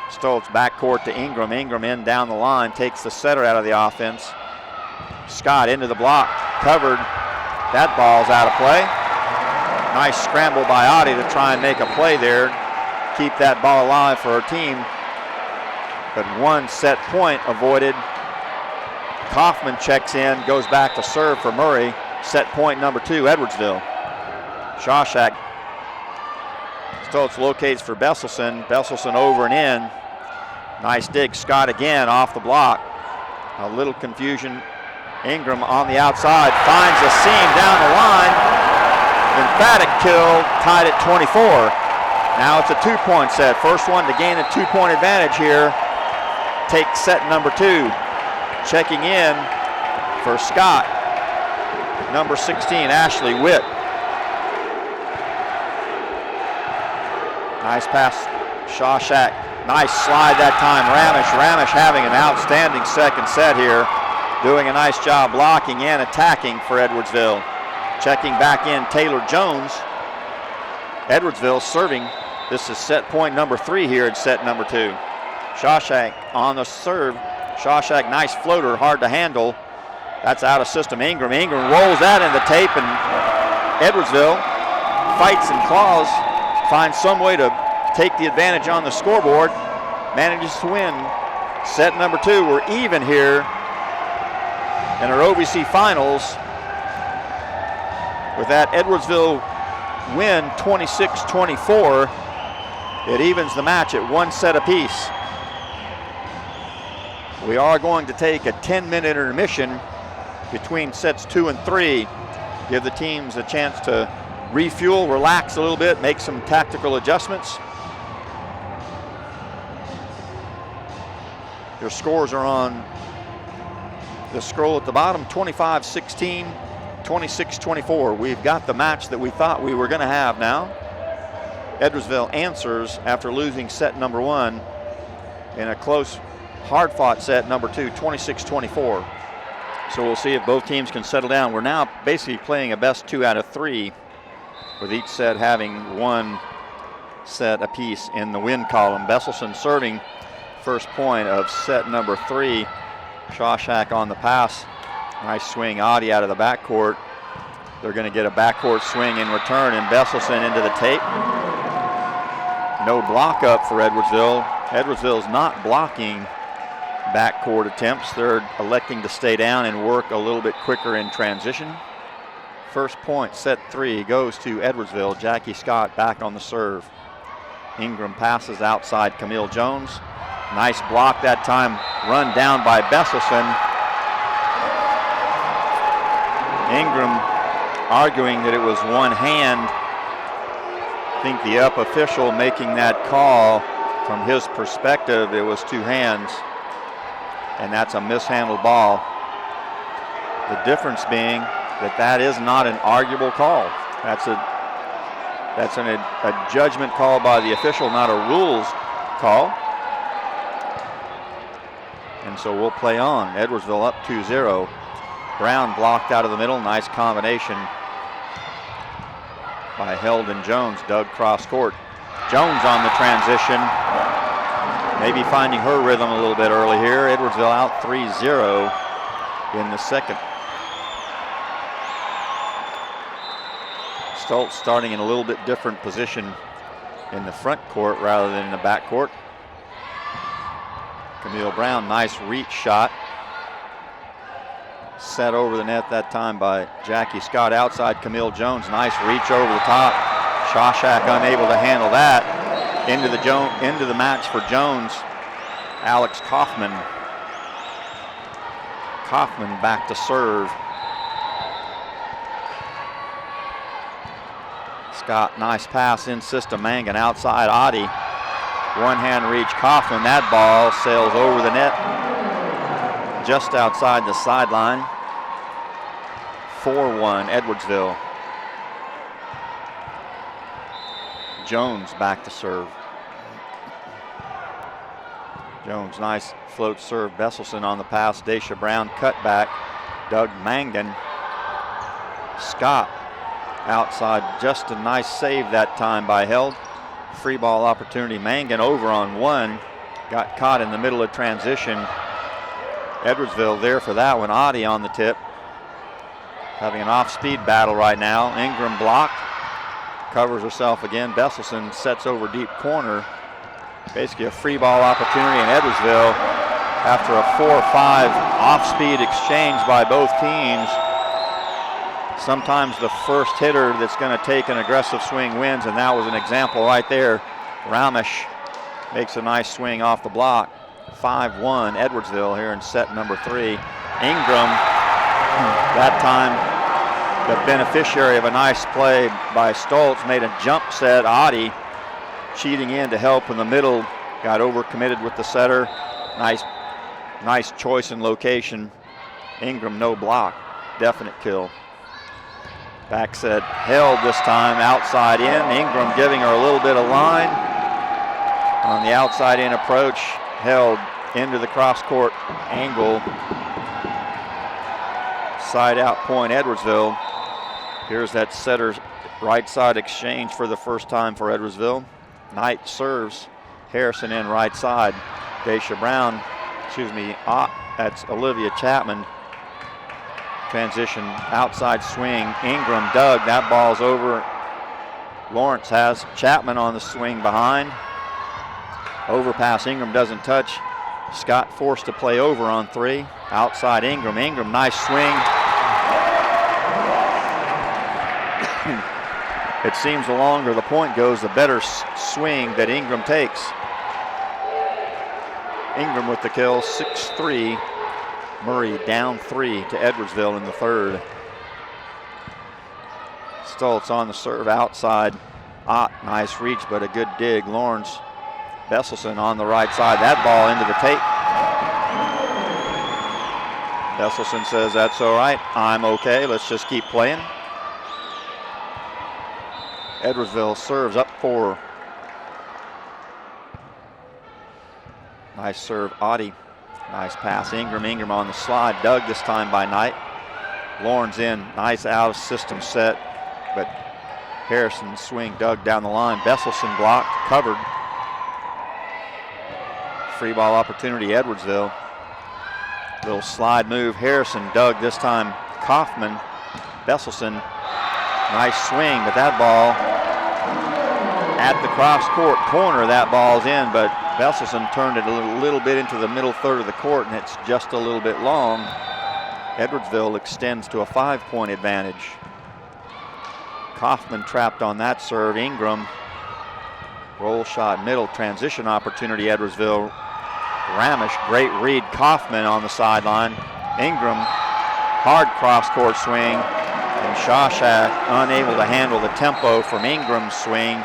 Stoltz backcourt to Ingram. Ingram in down the line, takes the setter out of the offense. Scott into the block, covered. That ball's out of play. Nice scramble by Oddie to try and make a play there. Keep that ball alive for her team. But 1 set point avoided. Kaufman checks in, goes back to serve for Murray. Set point number 2, Edwardsville. Shawshack. Stoltz locates for Besselson. Besselson over and in. Nice dig. Scott again off the block. A little confusion. Ingram on the outside finds a seam down the line. Emphatic kill, tied at 24. Now it's a 2-point set. First one to gain a 2-point advantage here. Take set number 2. Checking in for Scott, number 16, Ashley Witt. Nice pass, Shawshack. Nice slide that time, Ramish having an outstanding second set here. Doing a nice job blocking and attacking for Edwardsville. Checking back in Taylor Jones. Edwardsville serving. This is set point number 3 here in set number 2. Shawshank on the serve. Shawshack, nice floater, hard to handle. That's out of system. Ingram rolls that in the tape, and Edwardsville fights and claws, finds some way to take the advantage on the scoreboard, manages to win set number 2. We're even here in our OVC finals with that Edwardsville win 26-24. It evens the match at 1 set apiece. We are going to take a 10-minute intermission between sets 2 and 3. Give the teams a chance to refuel, relax a little bit, make some tactical adjustments. Your scores are on the scroll at the bottom, 25-16, 26-24. We've got the match that we thought we were going to have now. Edwardsville answers after losing set number 1 in a close, hard-fought set number 2, 26-24. So we'll see if both teams can settle down. We're now basically playing a best 2 out of 3, with each set having 1 set apiece in the win column. Besselson serving first point of set number 3. Shawshack on the pass. Nice swing, Audie out of the backcourt. They're going to get a backcourt swing in return, and Besselson into the tape. No block up for Edwardsville. Edwardsville's not blocking backcourt attempts. They're electing to stay down and work a little bit quicker in transition. First point, set 3, goes to Edwardsville. Jackie Scott back on the serve. Ingram passes outside Camille Jones. Nice block that time, run down by Besselson. Ingram arguing that it was one hand. I think the up official making that call, from his perspective, it was 2 hands, and that's a mishandled ball. The difference being that is not an arguable call. That's a judgment call by the official, not a rules call. And so we'll play on. Edwardsville up 2-0. Brown blocked out of the middle. Nice combination by Heldon Jones. Dug cross court. Jones on the transition. Maybe finding her rhythm a little bit early here. Edwardsville out 3-0 in the second. Stoltz starting in a little bit different position in the front court rather than in the back court. Camille Brown, nice reach shot. Set over the net that time by Jackie Scott. Outside Camille Jones, nice reach over the top. Shawshack unable to handle that. Into the match for Jones. Alex Kaufman. Kaufman back to serve. Scott, nice pass in system. Mangan outside Audie. One hand reach Kaufman. That ball sails over the net just outside the sideline. 4-1 Edwardsville. Jones back to serve. Jones, nice float serve. Besselson on the pass. Dasha Brown cut back. Doug Mangan. Scott outside, just a nice save that time by Held. Free ball opportunity. Mangan over on 1. Got caught in the middle of transition. Edwardsville there for that one. Audie on the tip. Having an off-speed battle right now. Ingram blocked. Covers herself again. Besselson sets over deep corner. Basically a free ball opportunity in Edwardsville after a 4-5 off-speed exchange by both teams. Sometimes the first hitter that's going to take an aggressive swing wins, and that was an example right there. Ramish makes a nice swing off the block. 5-1 Edwardsville here in set number 3. Ingram, that time the beneficiary of a nice play by Stoltz, made a jump set. Adi cheating in to help in the middle, got overcommitted with the setter. Nice choice and location. Ingram no block, definite kill. Back set held this time, outside in. Ingram giving her a little bit of line. On the outside in approach, held into the cross court angle. Side out point Edwardsville. Here's that setter's right side exchange for the first time for Edwardsville. Knight serves, Harrison in right side. Dasha Brown, that's Olivia Chapman. Transition, outside swing, Ingram dug, that ball's over. Lawrence has Chapman on the swing behind. Overpass, Ingram doesn't touch. Scott forced to play over on 3. Outside Ingram, nice swing. It seems the longer the point goes, the better swing that Ingram takes. Ingram with the kill, 6-3. Murray down 3 to Edwardsville in the third. Stoltz on the serve outside. Nice reach, but a good dig. Lawrence, Besselson on the right side. That ball into the tape. Besselson says, that's all right. I'm okay. Let's just keep playing. Edwardsville serves up 4. Nice serve, Adi. Nice pass, Ingram on the slide. Dug this time by Knight. Lawrence in, nice out of system set, but Harrison swing dug down the line. Besselson blocked, covered. Free ball opportunity, Edwardsville. Little slide move, Harrison dug this time. Kaufman, Besselson, nice swing, but that ball at the cross court corner, that ball's in, but Besselson turned it a little bit into the middle third of the court, and it's just a little bit long. Edwardsville extends to a 5-point advantage. Kaufman trapped on that serve. Ingram, roll shot, middle, transition opportunity, Edwardsville. Ramish, great read. Kaufman on the sideline. Ingram, hard cross-court swing, and Shawshack unable to handle the tempo from Ingram's swing.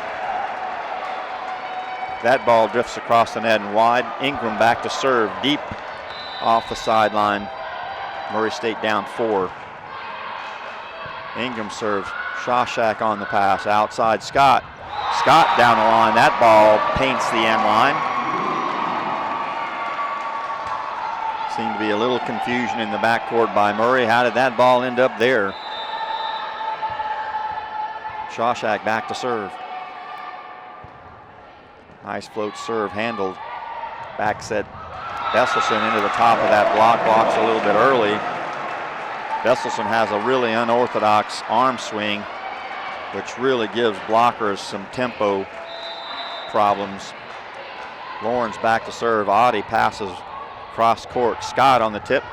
That ball drifts across the net and wide. Ingram back to serve, deep off the sideline. Murray State down 4. Ingram serves, Shawshack on the pass, outside Scott. Scott down the line, that ball paints the end line. Seemed to be a little confusion in the backcourt by Murray. How did that ball end up there? Shawshack back to serve. Nice float serve handled. Back set Besselson into the top of that block. Blocks a little bit early. Besselson has a really unorthodox arm swing, which really gives blockers some tempo problems. Lawrence back to serve. Adi passes cross court. Scott on the tip.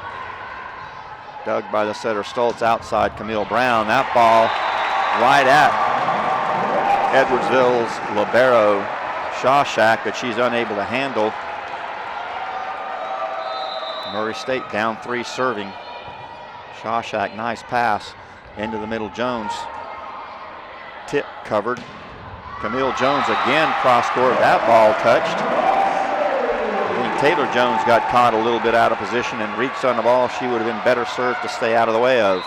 Dug by the setter Stoltz outside Camille Brown. That ball right at Edwardsville's libero Shawshack, but she's unable to handle. Murray State down 3 serving. Shawshack, nice pass into the middle. Jones, tip covered. Camille Jones again cross court. That ball touched. I think Taylor Jones got caught a little bit out of position and reached on the ball. She would have been better served to stay out of the way of.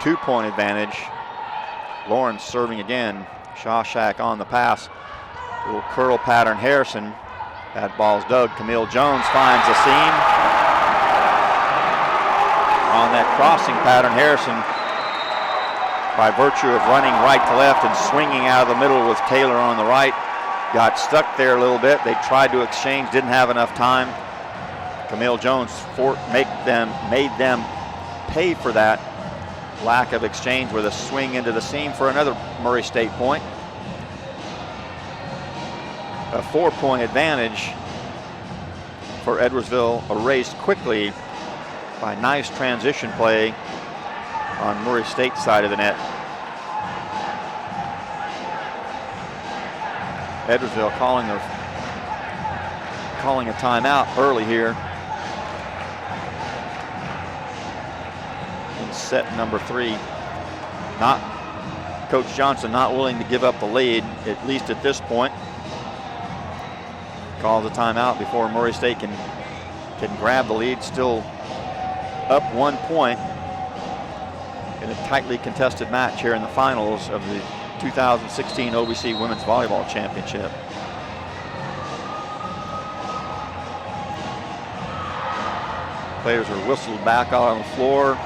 2-point advantage. Lawrence serving again. Shawshack on the pass. Little curl pattern, Harrison. That ball's dug. Camille Jones finds a seam. On that crossing pattern, Harrison, by virtue of running right to left and swinging out of the middle with Taylor on the right, got stuck there a little bit. They tried to exchange, didn't have enough time. Camille Jones made them pay for that lack of exchange with a swing into the seam for another Murray State point. A 4-point advantage for Edwardsville, erased quickly by nice transition play on Murray State's side of the net. Edwardsville calling their calling a timeout early here in set number 3. Coach Johnson not willing to give up the lead, at least at this point. Calls a timeout before Murray State can grab the lead. Still up 1 point in a tightly contested match here in the finals of the 2016 OVC Women's Volleyball Championship. Players are whistled back out on the floor.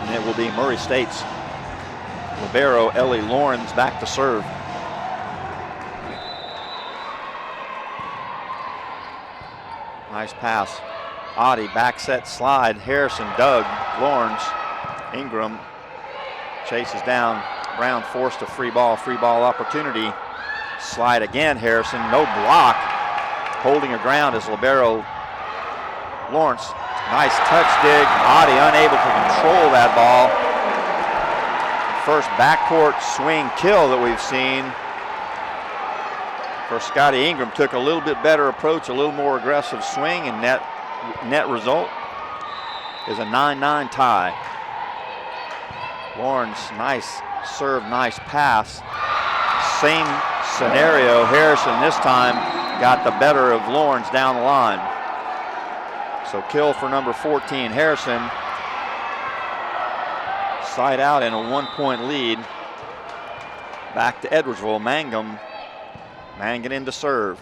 And it will be Murray State's libero Ellie Lawrence back to serve. Nice pass. Audi back set slide. Harrison dug. Lawrence. Ingram chases down. Brown forced a free ball opportunity. Slide again. Harrison, no block. Holding her ground is libero Lawrence. Nice touch dig. Audi unable to control that ball. First backcourt swing kill that we've seen for Scotty Ingram. Took a little bit better approach, a little more aggressive swing, and net result is a 9-9 tie. Lawrence, nice serve, nice pass. Same scenario. Harrison this time got the better of Lawrence down the line. So kill for number 14, Harrison. Side out in a 1 point lead. Back to Edwardsville. Mangan in to serve.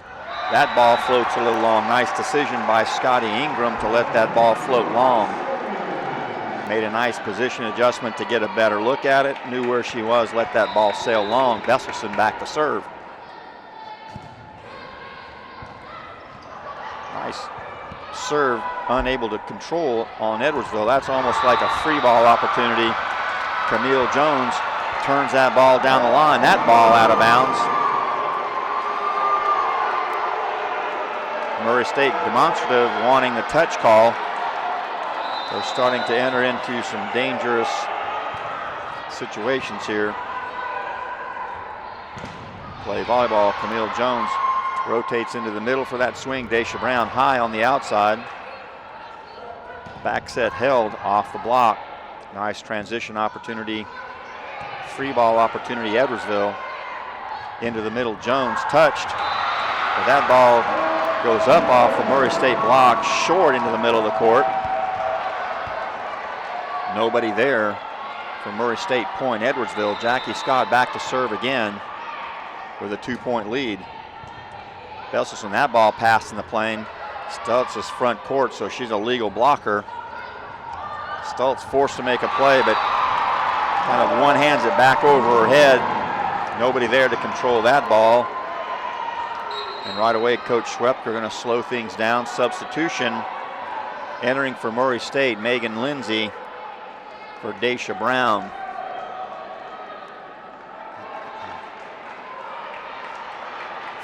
That ball floats a little long. Nice decision by Scotty Ingram to let that ball float long. Made a nice position adjustment to get a better look at it. Knew where she was, let that ball sail long. Besselson back to serve. Nice serve, unable to control on Edwardsville. That's almost like a free ball opportunity. Camille Jones turns that ball down the line. That ball out of bounds. Murray State demonstrative wanting the touch call. They're starting to enter into some dangerous situations here. Play volleyball. Camille Jones rotates into the middle for that swing. Dasha Brown high on the outside. Back set held off the block. Nice transition opportunity. Free ball opportunity, Edwardsville. Into the middle, Jones touched. But that ball goes up off the Murray State block, short into the middle of the court. Nobody there for Murray State point. Edwardsville, Jackie Scott back to serve again with a 2 point lead. Besselson, that ball passed in the plane. Stoltz is front court, so she's a legal blocker. Stoltz forced to make a play, but kind of one hands it back over her head. Nobody there to control that ball. And right away, Coach Schwepker going to slow things down. Substitution entering for Murray State, Megan Lindsay for Dasha Brown.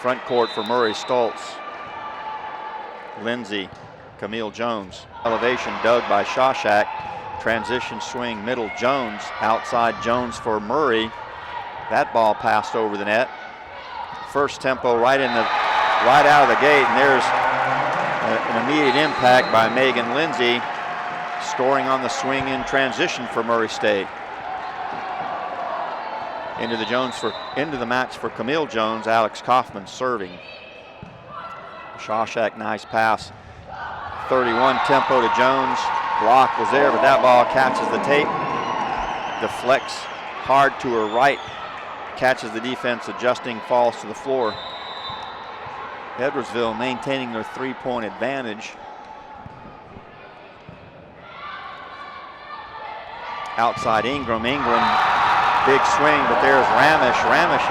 Front court for Murray, Stoltz. Lindsay, Camille Jones. Elevation dug by Shawshack. Transition swing middle, Jones. Outside Jones for Murray. That ball passed over the net. First tempo right out of the gate, and there's an immediate impact by Megan Lindsay, scoring on the swing in transition for Murray State. Into the match for Camille Jones, Alex Kaufman serving. Shawshack, nice pass. 31 tempo to Jones. Block was there, but that ball catches the tape. Deflects hard to her right. Catches the defense, adjusting, falls to the floor. Edwardsville maintaining their 3 point advantage. Outside Ingram, big swing, but there's Ramish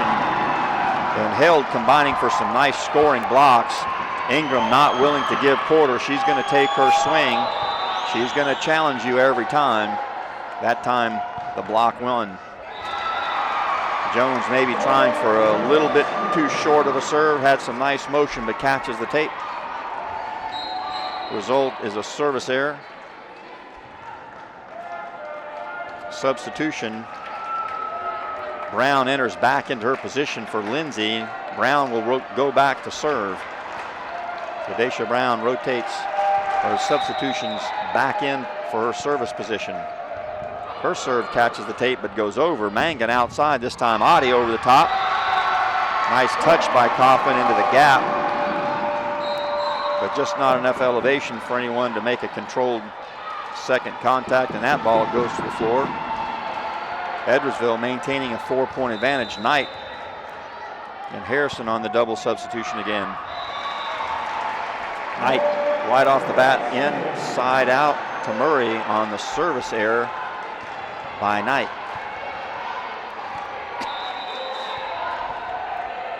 and Held combining for some nice scoring blocks. Ingram not willing to give quarter. She's going to take her swing. She's going to challenge you every time. That time the block won. Jones maybe trying for a little bit too short of a serve, had some nice motion but catches the tape. Result is a service error. Brown enters back into her position for Lindsay. Brown will go back to serve. So Dasha Brown rotates her substitutions back in for her service position. Her serve catches the tape but goes over. Mangan outside this time. Adi over the top. Nice touch by Kaufman into the gap, but just not enough elevation for anyone to make a controlled second contact, and that ball goes to the floor. Edwardsville maintaining a 4-point advantage. Knight and Harrison on the double substitution again. Knight right off the bat, inside out to Murray on the service error by Knight.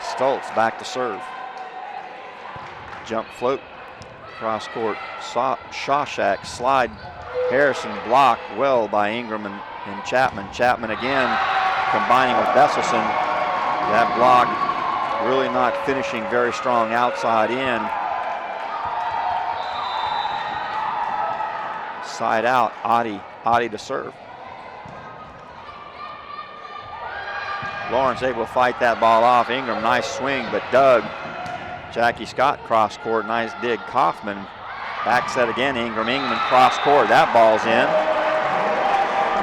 Stoltz back to serve. Jump float, cross court, Shawshack slide. Harrison blocked well by Ingram and Chapman. Chapman again combining with Besselson. That block really not finishing very strong outside in. Side out, Adi to serve. Lawrence able to fight that ball off. Ingram, nice swing, but dug. Jackie Scott cross court, nice dig. Kaufman back set again. Ingram cross court. That ball's in.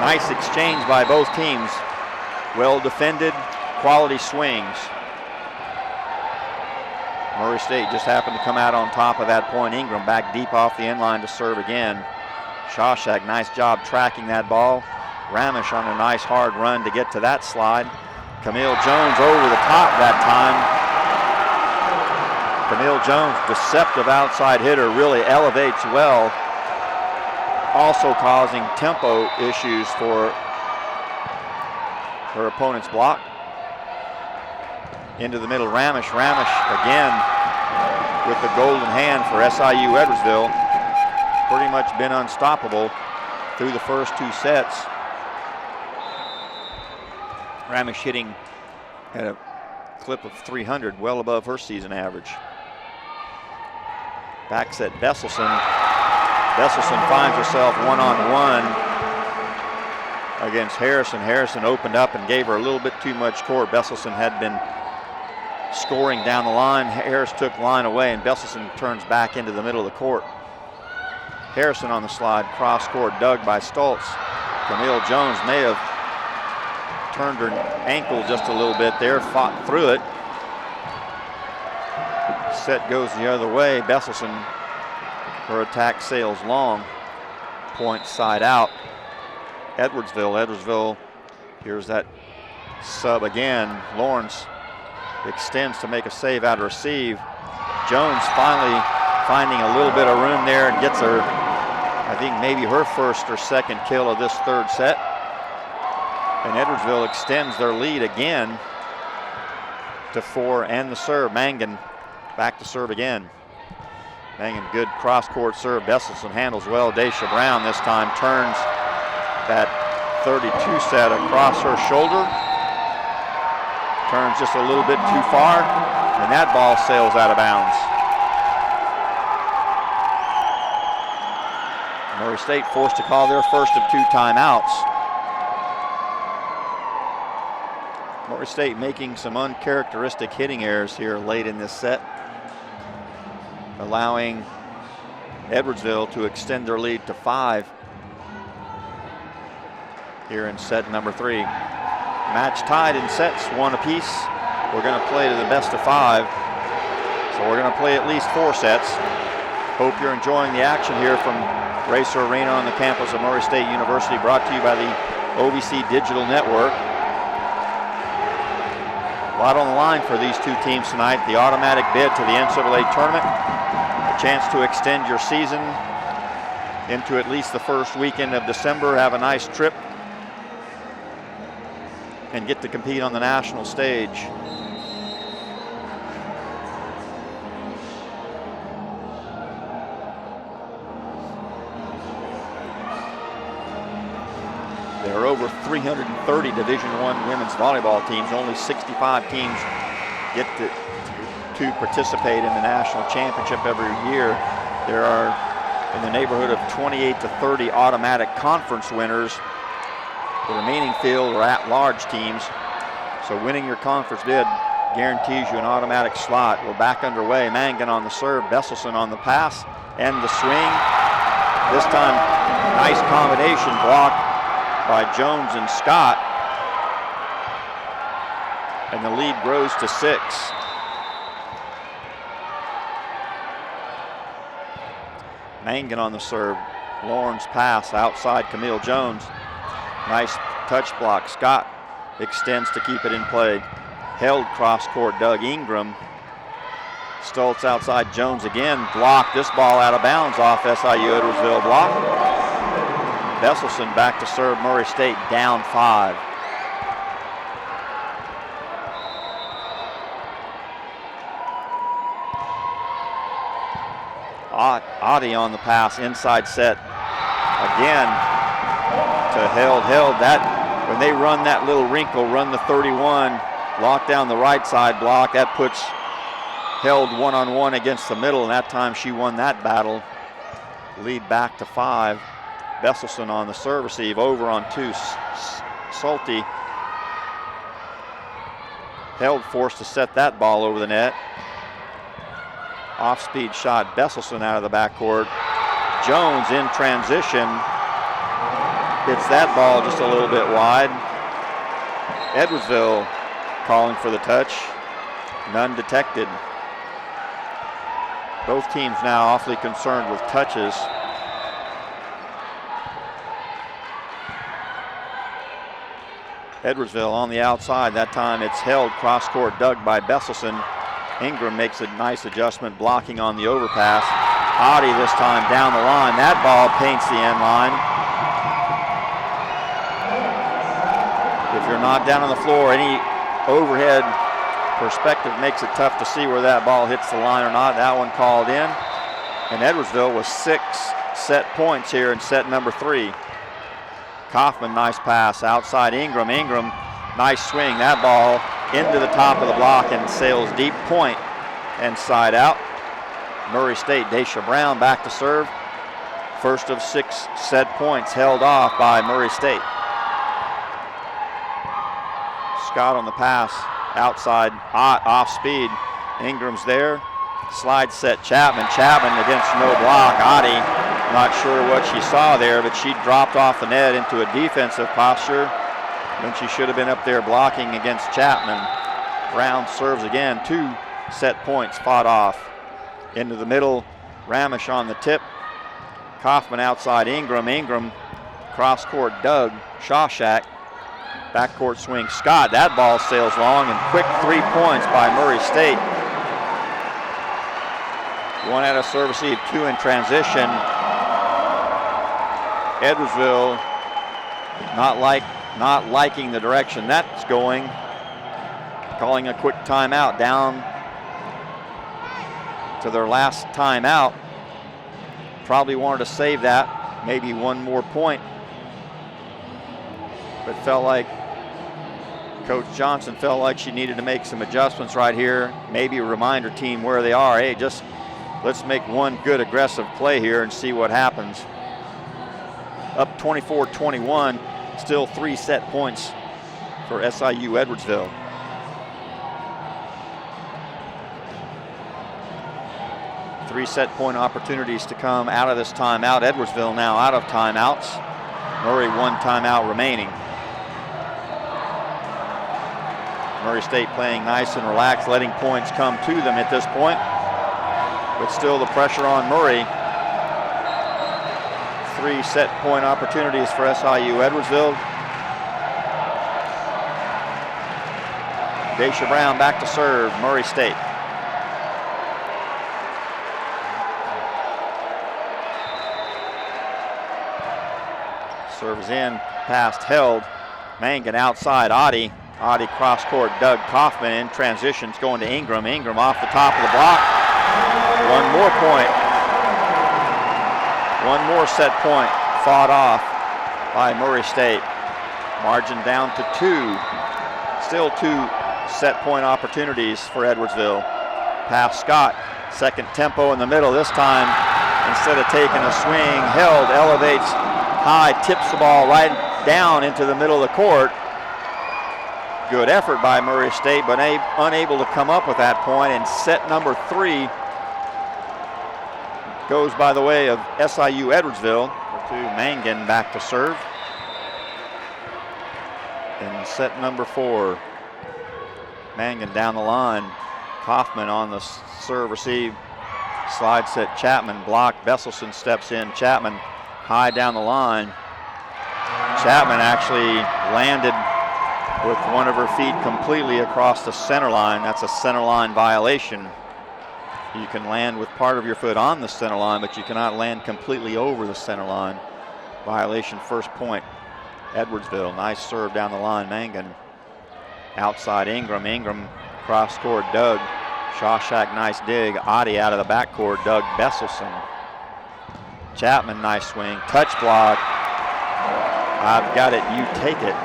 Nice exchange by both teams. Well defended, quality swings. Murray State just happened to come out on top of that point. Ingram back deep off the end line to serve again. Shawshack, nice job tracking that ball. Ramish on a nice hard run to get to that slide. Camille Jones over the top that time. Camille Jones, deceptive outside hitter, really elevates well. Also causing tempo issues for her opponent's block. Into the middle, Ramish again with the golden hand for SIU Edwardsville. Pretty much been unstoppable through the first two sets. Ramish hitting at a clip of 300, well above her season average. Back set Besselson. Besselson finds herself one-on-one against Harrison. Harrison opened up and gave her a little bit too much court. Besselson had been scoring down the line. Harris took line away, and Besselson turns back into the middle of the court. Harrison on the slide, cross court, dug by Stoltz. Camille Jones may have turned her ankle just a little bit there, fought through it. Set goes the other way. Besselson, her attack sails long. Point side out. Edwardsville, here's that sub again. Lawrence extends to make a save out of receive. Jones finally finding a little bit of room there and gets her, I think maybe her first or second kill of this third set. And Edwardsville extends their lead again to 4 and the serve. Mangan back to serve again. Mangan, good cross-court serve. Besselson handles well. Dasha Brown this time turns that 32 set across her shoulder. Turns just a little bit too far, and that ball sails out of bounds. Murray State forced to call their first of 2 timeouts. Murray State making some uncharacteristic hitting errors here late in this set, allowing Edwardsville to extend their lead to 5 here in set number 3. Match tied in sets, 1 apiece. We're going to play to the best of 5, so we're going to play at least 4 sets. Hope you're enjoying the action here from Racer Arena on the campus of Murray State University, brought to you by the OVC Digital Network. A lot on the line for these 2 teams tonight. The automatic bid to the NCAA tournament, a chance to extend your season into at least the first weekend of December, have a nice trip, and get to compete on the national stage. There are over 330 Division I women's volleyball teams. Only 65 teams get to participate in the national championship every year. There are in the neighborhood of 28 to 30 automatic conference winners. The remaining field are at-large teams. So winning your conference bid guarantees you an automatic slot. We're back underway. Mangan on the serve, Besselson on the pass and the swing. This time, nice combination blocked by Jones and Scott. And the lead grows to 6. Mangan on the serve. Lauren's pass outside Camille Jones. Nice touch block. Scott extends to keep it in play. Held cross court, Doug Ingram. Stoltz outside Jones again. Blocked this ball out of bounds off SIU Edwardsville block. Besselson back to serve. Murray State down 5. Adi on the pass, inside set again to Held. That when they run that little wrinkle, run the 31, lock down the right side block, that puts Held one-on-one against the middle, and that time she won that battle. Lead back to 5. Besselson on the serve receive, over on 2. Salty. Held forced to set that ball over the net. Off-speed shot, Besselson out of the backcourt. Jones in transition. Hits that ball just a little bit wide. Edwardsville calling for the touch. None detected. Both teams now awfully concerned with touches. Edwardsville on the outside. That time it's held cross-court, dug by Besselson. Ingram makes a nice adjustment, blocking on the overpass. Adi this time down the line. That ball paints the end line. If you're not down on the floor, any overhead perspective makes it tough to see where that ball hits the line or not. That one called in. And Edwardsville was 6 set points here in set number 3. Kaufman, nice pass outside Ingram. Ingram, nice swing. That ball into the top of the block and sails deep point and side out. Murray State, Dasha Brown back to serve. First of 6 set points held off by Murray State. Scott on the pass, outside, off speed. Ingram's there. Slide set Chapman. Chapman against no block. Adi, not sure what she saw there, but she dropped off the net into a defensive posture when she should have been up there blocking against Chapman. Brown serves again. 2 set points fought off. Into the middle, Ramish on the tip. Kaufman outside Ingram. Ingram cross court, Doug Shawshack. Backcourt swing, Scott. That ball sails long and quick 3 points by Murray State. 1 out of serve receive, 2 in transition. Edwardsville not liking the direction that's going. Calling a quick timeout, down to their last timeout. Probably wanted to save that, maybe 1 more point. But felt like Coach Johnson felt like she needed to make some adjustments right here. Maybe remind her team where they are. Hey, just let's make 1 good aggressive play here and see what happens. Up 24-21, still 3 set points for SIU Edwardsville. Three set point opportunities to come out of this timeout. Edwardsville now out of timeouts. Murray 1 timeout remaining. Murray State playing nice and relaxed, letting points come to them at this point. But still the pressure on Murray. 3 set point opportunities for SIU Edwardsville. Dasha Brown back to serve, Murray State. Serves in, passed, held. Mangan outside, Adi. Adi cross court, Doug Kaufman in transitions going to Ingram. Ingram off the top of the block. 1 more point. 1 more set point fought off by Murray State. Margin down to 2. Still 2 set point opportunities for Edwardsville. Pass Scott, second tempo in the middle. This time, instead of taking a swing, held, elevates high, tips the ball right down into the middle of the court. Good effort by Murray State, but unable to come up with that point. And set number 3 goes by the way of SIU Edwardsville to Mangan back to serve. And set number 4, Mangan down the line. Kaufman on the serve receive. Slide set Chapman, block. Besselson steps in. Chapman high down the line. Chapman actually landed with one of her feet completely across the center line. That's a center line violation. You can land with part of your foot on the center line, but you cannot land completely over the center line. Violation, first point. Edwardsville, nice serve down the line. Mangan outside Ingram. Ingram cross court, Doug. Shawshack, nice dig. Adi out of the backcourt, Doug Besselson. Chapman, nice swing. Touch block. I've got it, you take it.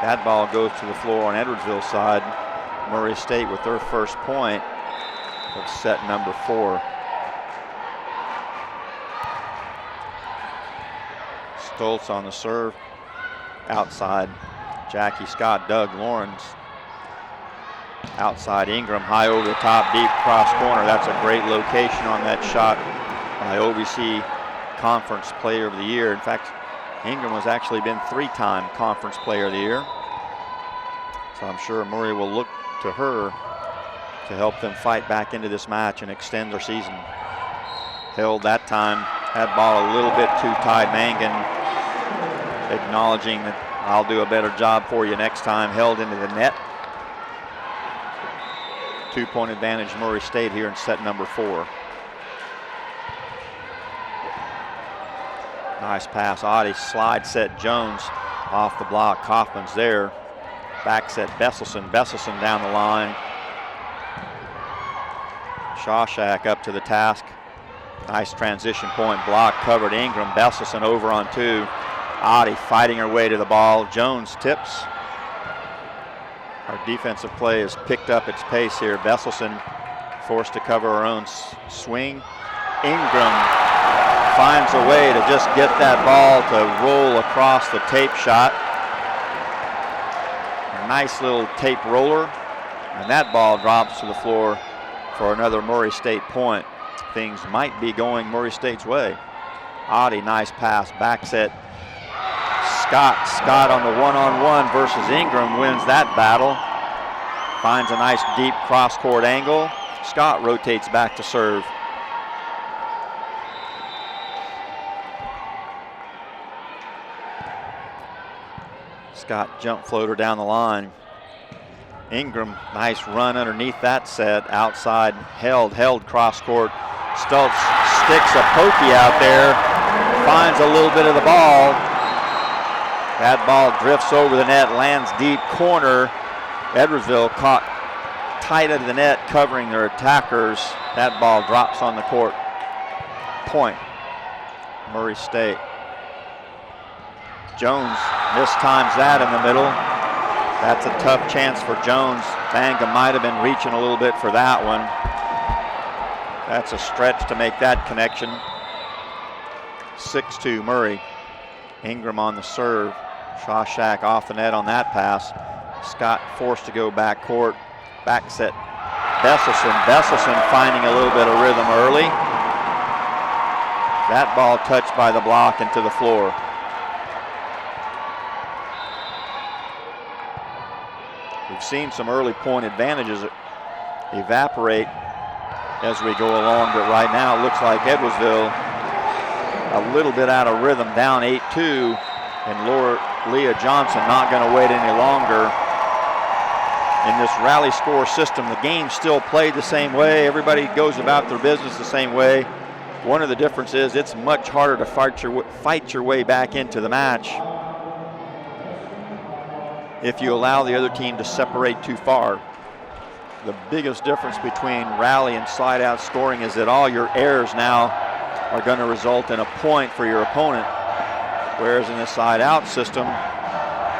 That ball goes to the floor on Edwardsville side. Murray State with their first point of set number 4. Stoltz on the serve. Outside Jackie Scott, Doug Lawrence. Outside Ingram, high over the top, deep cross corner. That's a great location on that shot by OVC Conference Player of the Year. In fact, Ingram has actually been 3-time Conference Player of the Year. So I'm sure Murray will look to her to help them fight back into this match and extend their season. Held that time, had ball a little bit too tight. Mangan acknowledging that I'll do a better job for you next time. Held into the net. 2-point advantage Murray State here in set number 4. Nice pass, Adi slide set Jones off the block. Kaufman's there. Back set Besselson. Besselson down the line. Shawshack up to the task. Nice transition point block covered. Ingram, Besselson over on 2. Adi fighting her way to the ball. Jones tips. Our defensive play has picked up its pace here. Besselson forced to cover her own swing. Ingram finds a way to just get that ball to roll across the tape shot. A nice little tape roller. And that ball drops to the floor for another Murray State point. Things might be going Murray State's way. Adi, nice pass, back set. Scott on the one-on-one versus Ingram wins that battle. Finds a nice deep cross-court angle. Scott rotates back to serve. Scott jump floater down the line. Ingram, nice run underneath that set. Outside, held cross-court. Stoltz sticks a pokey out there. Finds a little bit of the ball. That ball drifts over the net, lands deep corner. Edwardsville caught tight into the net, covering their attackers. That ball drops on the court. Point, Murray State. Jones mistimes that in the middle. That's a tough chance for Jones. Banga might have been reaching a little bit for that one. That's a stretch to make that connection. 6-2 Murray. Ingram on the serve. Shawshack off the net on that pass. Scott forced to go back court. Back set Besselson. Besselson finding a little bit of rhythm early. That ball touched by the block into the floor. We've seen some early point advantages evaporate as we go along, but right now it looks like Edwardsville a little bit out of rhythm, down 8-2, and Leah Johnson not going to wait any longer. In this rally score system, the game's still played the same way. Everybody goes about their business the same way. One of the differences is it's much harder to fight your way back into the match if you allow the other team to separate too far. The biggest difference between rally and side-out scoring is that all your errors now are going to result in a point for your opponent, whereas in the side-out system,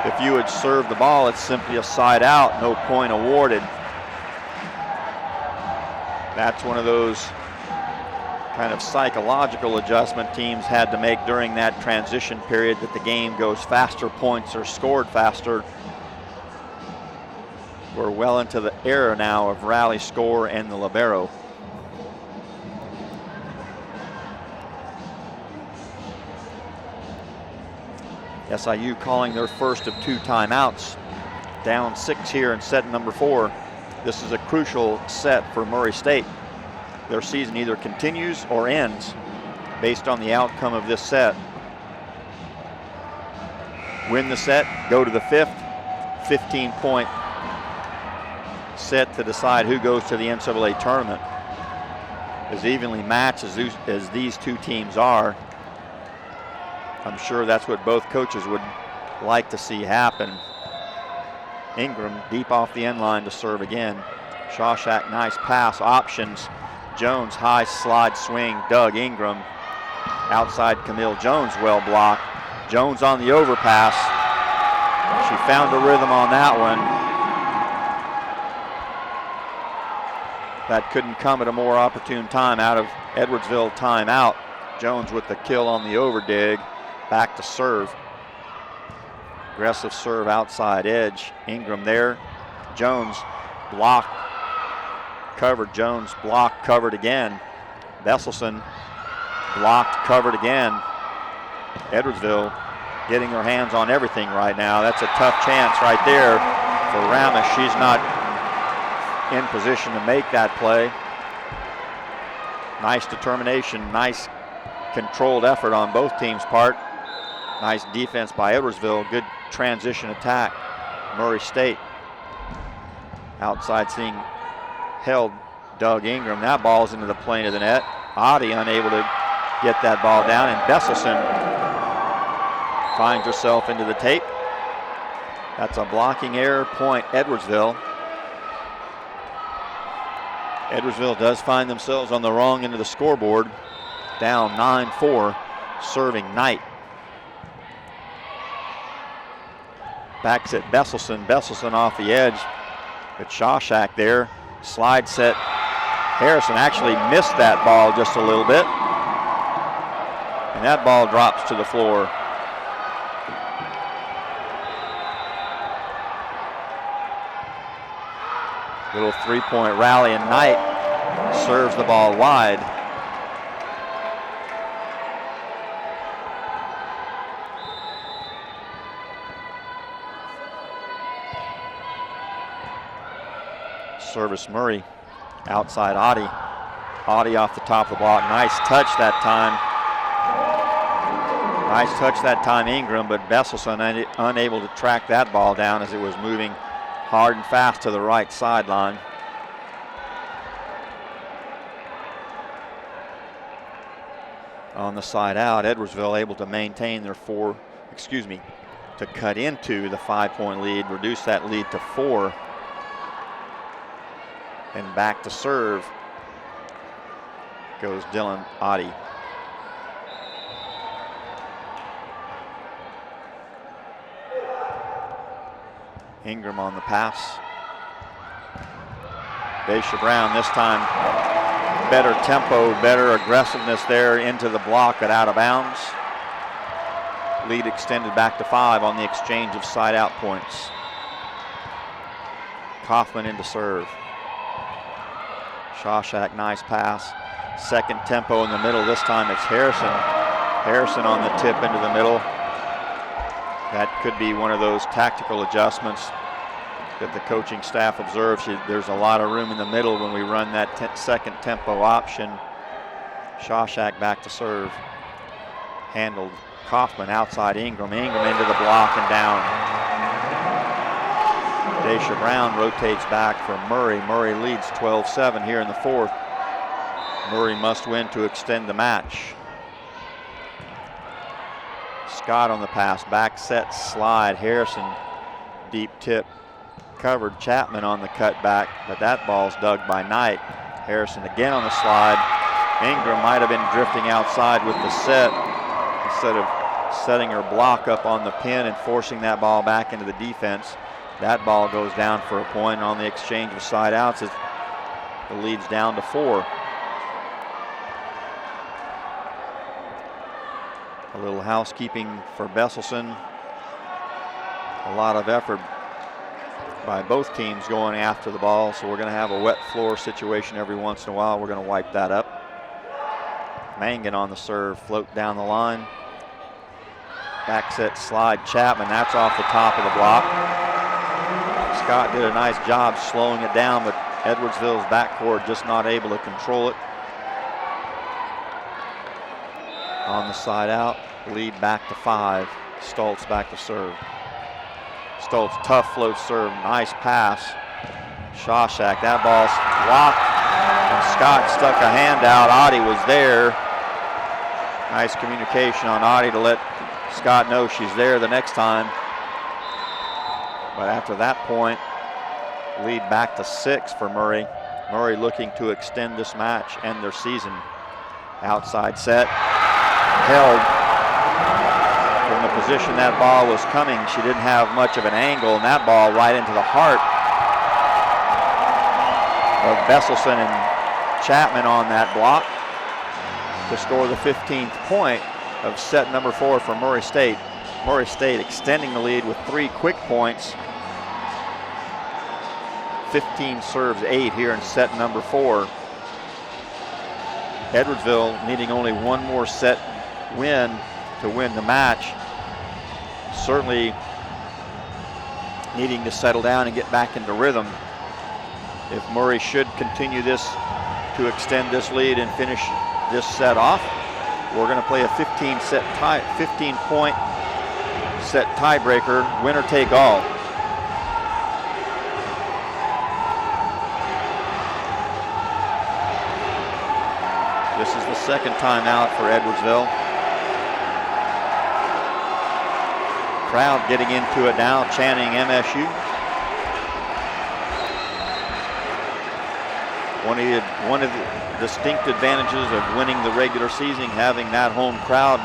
if you had served the ball, it's simply a side-out, no point awarded. That's one of those kind of psychological adjustment teams had to make during that transition period, that the game goes faster, points are scored faster. We're well into the era now of rally score and the libero. SIU calling their first of 2 timeouts. Down 6 here in set number 4. This is a crucial set for Murray State. Their season either continues or ends based on the outcome of this set. Win the set, go to the 5th, 15-point set to decide who goes to the NCAA tournament. As evenly matched as these 2 teams are, I'm sure that's what both coaches would like to see happen. Ingram deep off the end line to serve again. Shawshack, nice pass, options. Jones, high slide swing, Doug Ingram. Outside Camille Jones, well blocked. Jones on the overpass. She found a rhythm on that one. That couldn't come at a more opportune time out of Edwardsville timeout. Jones with the kill on the overdig. Back to serve. Aggressive serve outside edge. Ingram there. Jones blocked. Covered. Jones blocked, covered again. Besselson blocked, covered again. Edwardsville getting her hands on everything right now. That's a tough chance right there for Ramos. She's not in position to make that play. Nice determination, nice controlled effort on both teams' part. Nice defense by Edwardsville. Good transition attack. Murray State outside seeing held Doug Ingram. That ball's into the plane of the net. Adi unable to get that ball down, and Besselson finds herself into the tape. That's a blocking error, point Edwardsville. Edwardsville does find themselves on the wrong end of the scoreboard, down 9-4, serving Knight. Backs at Besselson. Besselson off the edge, but Shawshack there. Slide set. Harrison actually missed that ball just a little bit, and that ball drops to the floor. Little 3-point rally, and Knight serves the ball wide. Service Murray, outside Adi. Adi off the top of the block. Nice touch that time. Nice touch that time, Ingram, but Besselson unable to track that ball down as it was moving hard and fast to the right sideline. On the side out, Edwardsville able to maintain their to cut into the 5-point lead, reduce that lead to 4. And back to serve goes Dylan Adi. Ingram on the pass. Dasha Brown this time, better tempo, better aggressiveness there into the block but out of bounds. Lead extended back to 5 on the exchange of side out points. Kaufman into serve. Shawshack, nice pass. Second tempo in the middle. This time it's Harrison. Harrison on the tip into the middle. That could be one of those tactical adjustments that the coaching staff observes. There's a lot of room in the middle when we run that second tempo option. Shawshack back to serve. Handled. Kaufman outside Ingram. Ingram into the block and down. Dasha Brown rotates back for Murray. Murray leads 12-7 here in the 4th. Murray must win to extend the match. Scott on the pass, back set slide. Harrison, deep tip, covered. Chapman on the cutback, but that ball's dug by Knight. Harrison again on the slide. Ingram might have been drifting outside with the set instead of setting her block up on the pin and forcing that ball back into the defense. That ball goes down for a point on the exchange of side outs as the lead's down to 4. A little housekeeping for Besselson. A lot of effort by both teams going after the ball, so we're going to have a wet floor situation every once in a while. We're going to wipe that up. Mangan on the serve, float down the line. Back set slide Chapman, that's off the top of the block. Scott did a nice job slowing it down, but Edwardsville's backcourt just not able to control it. On the side out, lead back to 5. Stoltz back to serve. Stoltz, tough float serve, nice pass. Shawshack, that ball's blocked, and Scott stuck a hand out. Audie was there. Nice communication on Audie to let Scott know she's there the next time. But after that point, lead back to 6 for Murray. Murray looking to extend this match and their season. Outside set, held. From the position that ball was coming, she didn't have much of an angle, and that ball right into the heart of Besselson and Chapman on that block to score the 15th point of set number 4 for Murray State. Murray State extending the lead with 3 quick points. 15 serves 8 here in set number 4. Edwardsville needing only one more set win to win the match. Certainly needing to settle down and get back into rhythm. If Murray should continue this to extend this lead and finish this set off, we're going to play a 15-point set tiebreaker, winner take all. This is the second timeout for Edwardsville. Crowd getting into it now, chanting MSU. One of the distinct advantages of winning the regular season, having that home crowd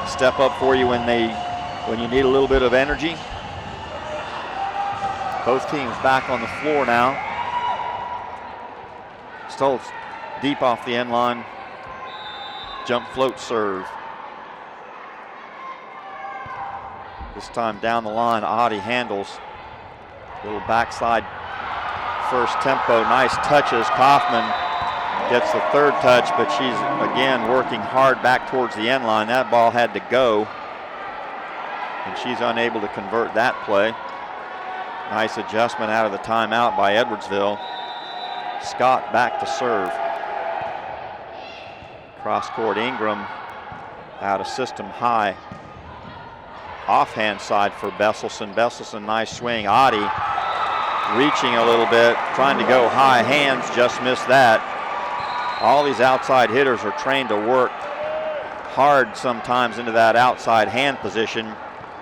step up for you when you need a little bit of energy. Both teams back on the floor now. Stoltz deep off the end line. Jump float serve. This time down the line, Audie handles. Little backside first tempo, nice touches. Kaufman gets the third touch, but she's again working hard back towards the end line. That ball had to go, and she's unable to convert that play. Nice adjustment out of the timeout by Edwardsville. Scott back to serve. Cross court, Ingram out of system high. Offhand side for Besselson. Besselson, nice swing. Audie reaching a little bit, trying to go high. Hands just missed that. All these outside hitters are trained to work hard sometimes into that outside hand position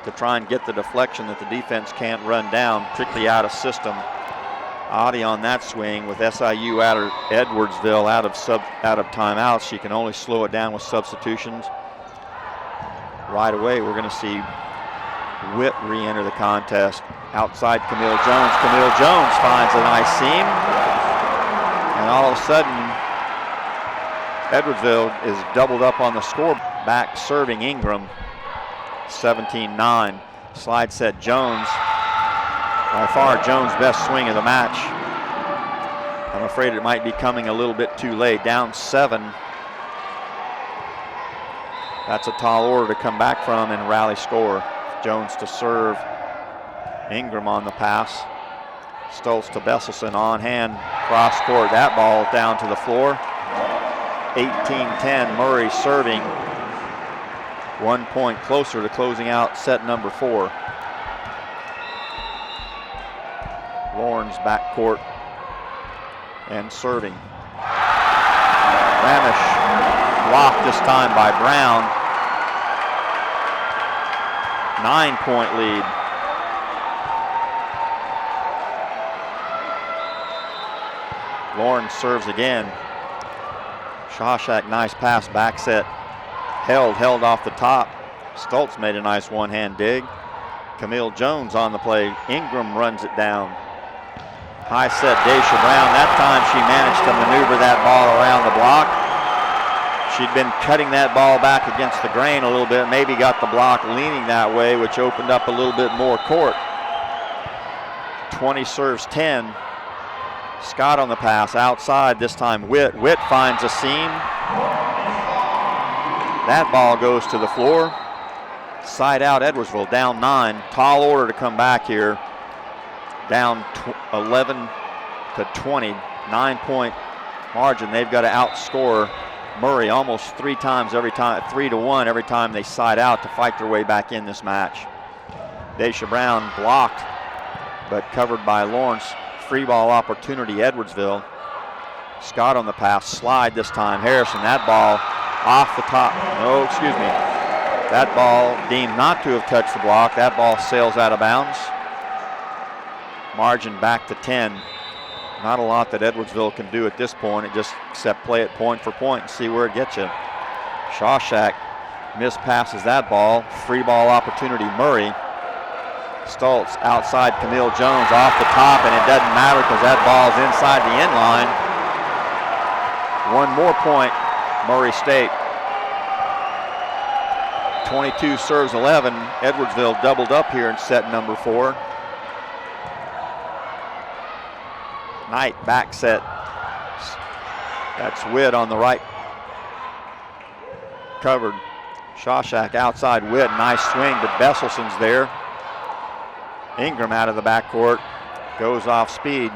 to try and get the deflection that the defense can't run down, particularly out of system. Audie on that swing with SIU out of Edwardsville out of timeouts. She can only slow it down with substitutions. Right away, we're going to see Witt re-enter the contest. Outside Camille Jones. Camille Jones finds a nice seam. And all of a sudden, Edwardsville is doubled up on the score. Back serving Ingram. 17-9. Slide set Jones. By far Jones' best swing of the match. I'm afraid it might be coming a little bit too late. Down 7. That's a tall order to come back from and rally score. Jones to serve. Ingram on the pass. Stoltz to Besselson on hand. Cross court. That ball down to the floor. 18-10. Murray serving. 1 point closer to closing out set number 4. Lawrence backcourt and serving. Ramish blocked this time by Brown. 9-point lead. Lawrence serves again. Shawshack, nice pass, back set. Held off the top. Stoltz made a nice one-hand dig. Camille Jones on the play. Ingram runs it down. High set, Dasha Brown. That time she managed to maneuver that ball around the block. She'd been cutting that ball back against the grain a little bit, maybe got the block leaning that way, which opened up a little bit more court. 20 serves 10. Scott on the pass, outside this time Witt. Witt finds a seam. That ball goes to the floor. Side out Edwardsville, down 9. Tall order to come back here. Down 11 to 20, 9-point margin. They've got to outscore Murray almost 3 times every time, 3-1 every time they side out to fight their way back in this match. Dasha Brown blocked, but covered by Lawrence. Free ball opportunity, Edwardsville. Scott on the pass, slide this time. Harrison, that ball off the top. No, excuse me. That ball deemed not to have touched the block. That ball sails out of bounds. Margin back to 10. Not a lot that Edwardsville can do at this point. It just except play it point for point and see where it gets you. Shawshack mispasses that ball. Free ball opportunity, Murray. Stoltz outside Camille Jones off the top, and it doesn't matter because that ball's inside the end line. One more point, Murray State. 22 serves 11. Edwardsville doubled up here in set number 4. Knight back set. That's Witt on the right. Covered. Shawshack outside Witt. Nice swing, but Besselson's there. Ingram out of the backcourt. Goes off speed.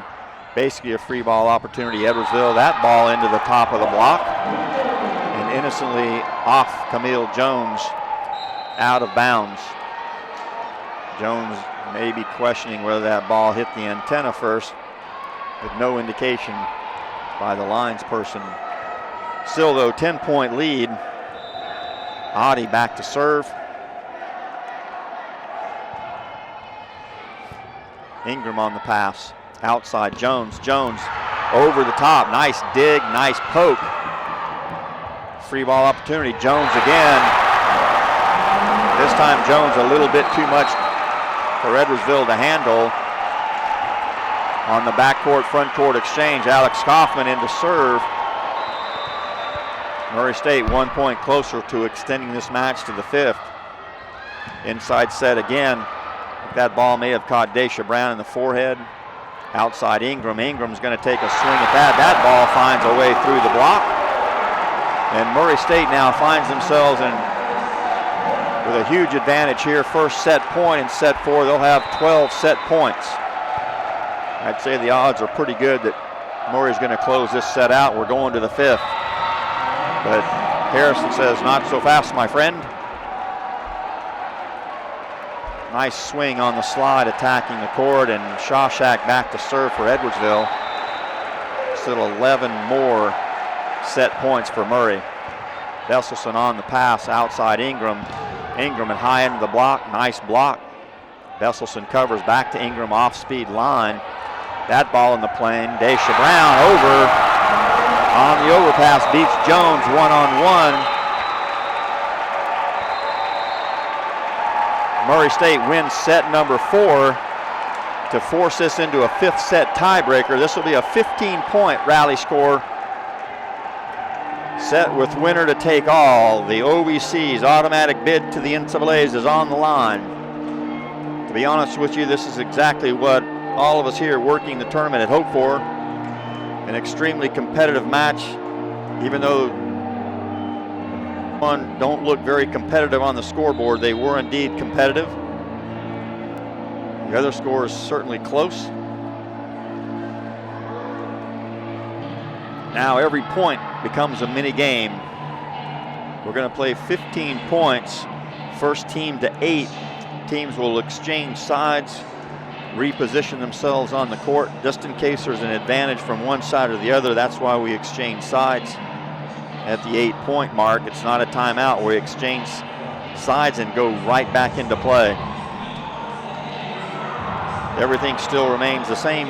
Basically a free ball opportunity. Edwardsville. That ball into the top of the block. And innocently off Camille Jones. Out of bounds. Jones may be questioning whether that ball hit the antenna first, with no indication by the lines person. Still though, 10-point lead. Audi back to serve. Ingram on the pass. Outside Jones. Jones over the top. Nice dig, nice poke. Free ball opportunity. Jones again. This time Jones a little bit too much for Edwardsville to handle. On the backcourt, frontcourt exchange, Alex Kaufman into serve. Murray State 1 point closer to extending this match to the 5th. Inside set again. That ball may have caught Dasha Brown in the forehead. Outside Ingram. Ingram's going to take a swing at that. That ball finds a way through the block. And Murray State now finds themselves with a huge advantage here. First set point in set 4. They'll have 12 set points. I'd say the odds are pretty good that Murray's going to close this set out. We're going to the 5th. But Harrison says, not so fast, my friend. Nice swing on the slide, attacking the court, and Shawshack back to serve for Edwardsville. Still 11 more set points for Murray. Besselson on the pass, outside Ingram. Ingram at high end of the block, nice block. Besselson covers back to Ingram, off-speed line. That ball in the plane, Dasha Brown over. On the overpass, beats Jones one-on-one. Murray State wins set number 4 to force this into a 5th set tiebreaker. This will be a 15-point rally score. Set with winner to take all. The OVC's automatic bid to the NCAA's is on the line. To be honest with you, this is exactly what all of us here working the tournament had hoped for. An extremely competitive match, even though one don't look very competitive on the scoreboard. They were indeed competitive. The other score is certainly close. Now every point becomes a mini game. We're going to play 15 points. First team to 8. Teams will exchange sides, reposition themselves on the court just in case there's an advantage from one side or the other. That's why we exchange sides at the 8-point mark. It's not a timeout. We exchange sides and go right back into play. Everything still remains the same.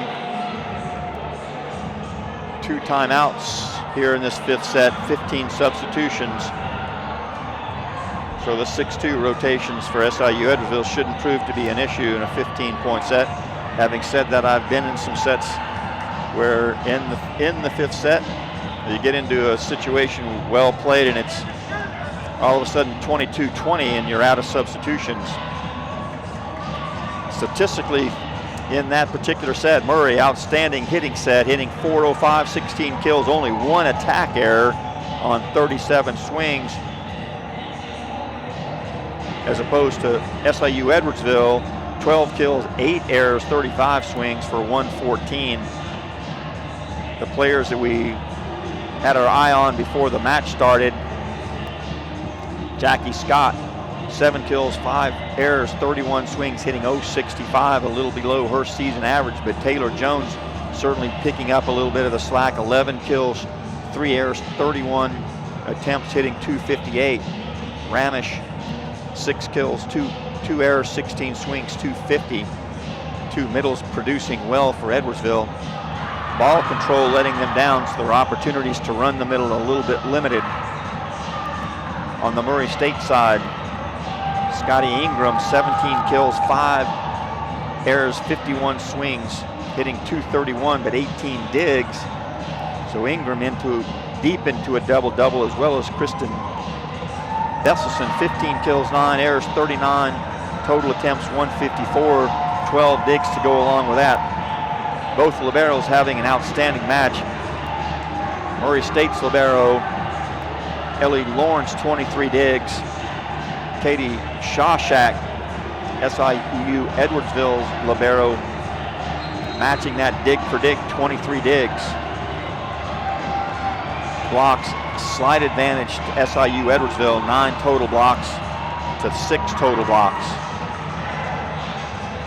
2 timeouts here in this 5th set, 15 substitutions. So the 6-2 rotations for SIU Edwardsville shouldn't prove to be an issue in a 15-point set. Having said that, I've been in some sets where in the 5th set, you get into a situation well played and it's all of a sudden 22-20 and you're out of substitutions. Statistically, in that particular set. Murray, outstanding hitting set, hitting .405, 16 kills, only one attack error on 37 swings, as opposed to SIU Edwardsville, 12 kills, 8 errors, 35 swings for 114. The players that we had our eye on before the match started: Jackie Scott, 7 kills, 5 errors, 31 swings, hitting .065, a little below her season average, but Taylor Jones certainly picking up a little bit of the slack. 11 kills, 3 errors, 31 attempts, hitting .258. Ramish, 6 kills, 2 errors, 16 swings, .250. 2 middles producing well for Edwardsville. Ball control letting them down, so their opportunities to run the middle a little bit limited. On the Murray State side, Scotty Ingram, 17 kills, 5 errors, 51 swings, hitting .231, but 18 digs. So Ingram deep into a double-double, as well as Kristen Besselson, 15 kills, 9 errors, 39, total attempts 154, 12 digs to go along with that. Both liberos having an outstanding match. Murray State's libero Ellie Lawrence, 23 digs. Katie Shawshack, SIU Edwardsville's libero, matching that dig per dig, 23 digs. Blocks, slight advantage to SIU Edwardsville, 9 total blocks to 6 total blocks.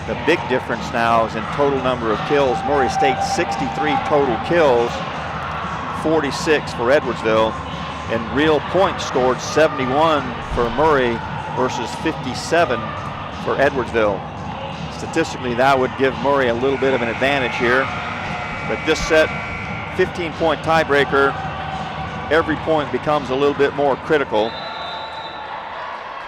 The big difference now is in total number of kills. Murray State 63 total kills, 46 for Edwardsville, and real points scored, 71 for Murray versus 57 for Edwardsville. Statistically, that would give Murray a little bit of an advantage here. But this set, 15-point tiebreaker, every point becomes a little bit more critical.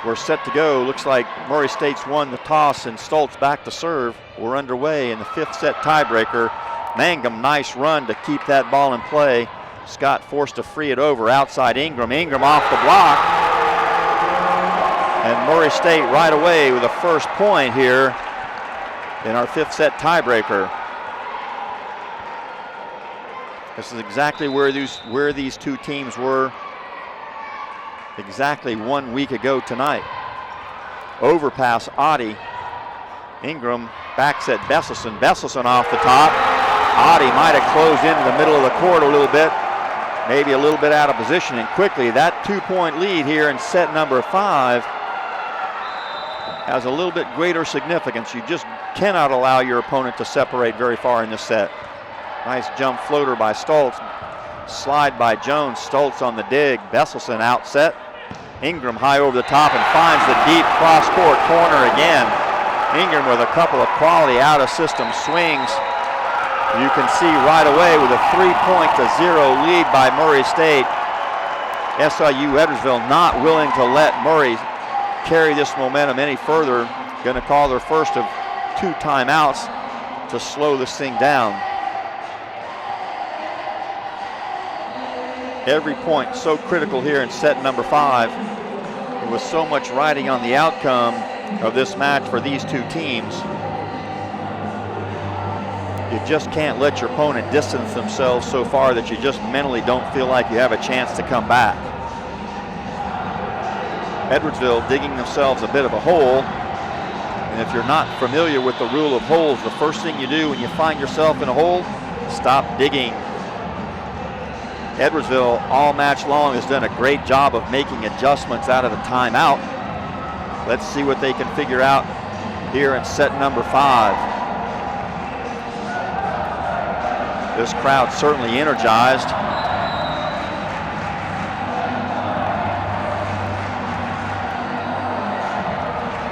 We're set to go. Looks like Murray State's won the toss, and Stoltz back to serve. We're underway in the 5th set tiebreaker. Mangum, nice run to keep that ball in play. Scott forced to free it over outside Ingram. Ingram off the block. And Murray State right away with the first point here in our 5th set tiebreaker. This is exactly where these two teams were exactly 1 week ago tonight. Overpass, Audie. Ingram backs at Besselson. Besselson off the top. Audie might have closed into the middle of the court a little bit, maybe a little bit out of position, and quickly that 2-point lead here in set number 5 has a little bit greater significance. You just cannot allow your opponent to separate very far in this set. Nice jump floater by Stoltz. Slide by Jones. Stoltz on the dig. Besselson out set. Ingram high over the top and finds the deep cross-court corner again. Ingram with a couple of quality out-of-system swings. You can see right away with a 3-0 lead by Murray State. SIU Edwardsville not willing to let Murray carry this momentum any further. Going to call their first of 2 timeouts to slow this thing down. Every point so critical here in set number 5. There was so much riding on the outcome of this match for these two teams. You just can't let your opponent distance themselves so far that you just mentally don't feel like you have a chance to come back. Edwardsville digging themselves a bit of a hole. And if you're not familiar with the rule of holes, the first thing you do when you find yourself in a hole, stop digging. Edwardsville all match long has done a great job of making adjustments out of the timeout. Let's see what they can figure out here in set number 5. This crowd certainly energized.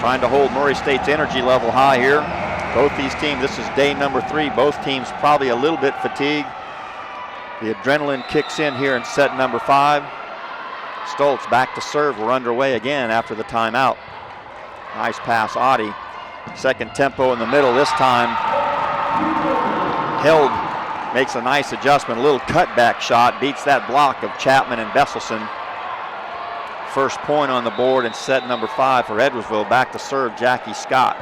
Trying to hold Murray State's energy level high here. Both these teams, this is day number 3. Both teams probably a little bit fatigued. The adrenaline kicks in here in set number 5. Stoltz back to serve. We're underway again after the timeout. Nice pass, Audie. Second tempo in the middle this time. Held, makes a nice adjustment. A little cutback shot, beats that block of Chapman and Besselson. First point on the board in set number 5 for Edwardsville. Back to serve, Jackie Scott.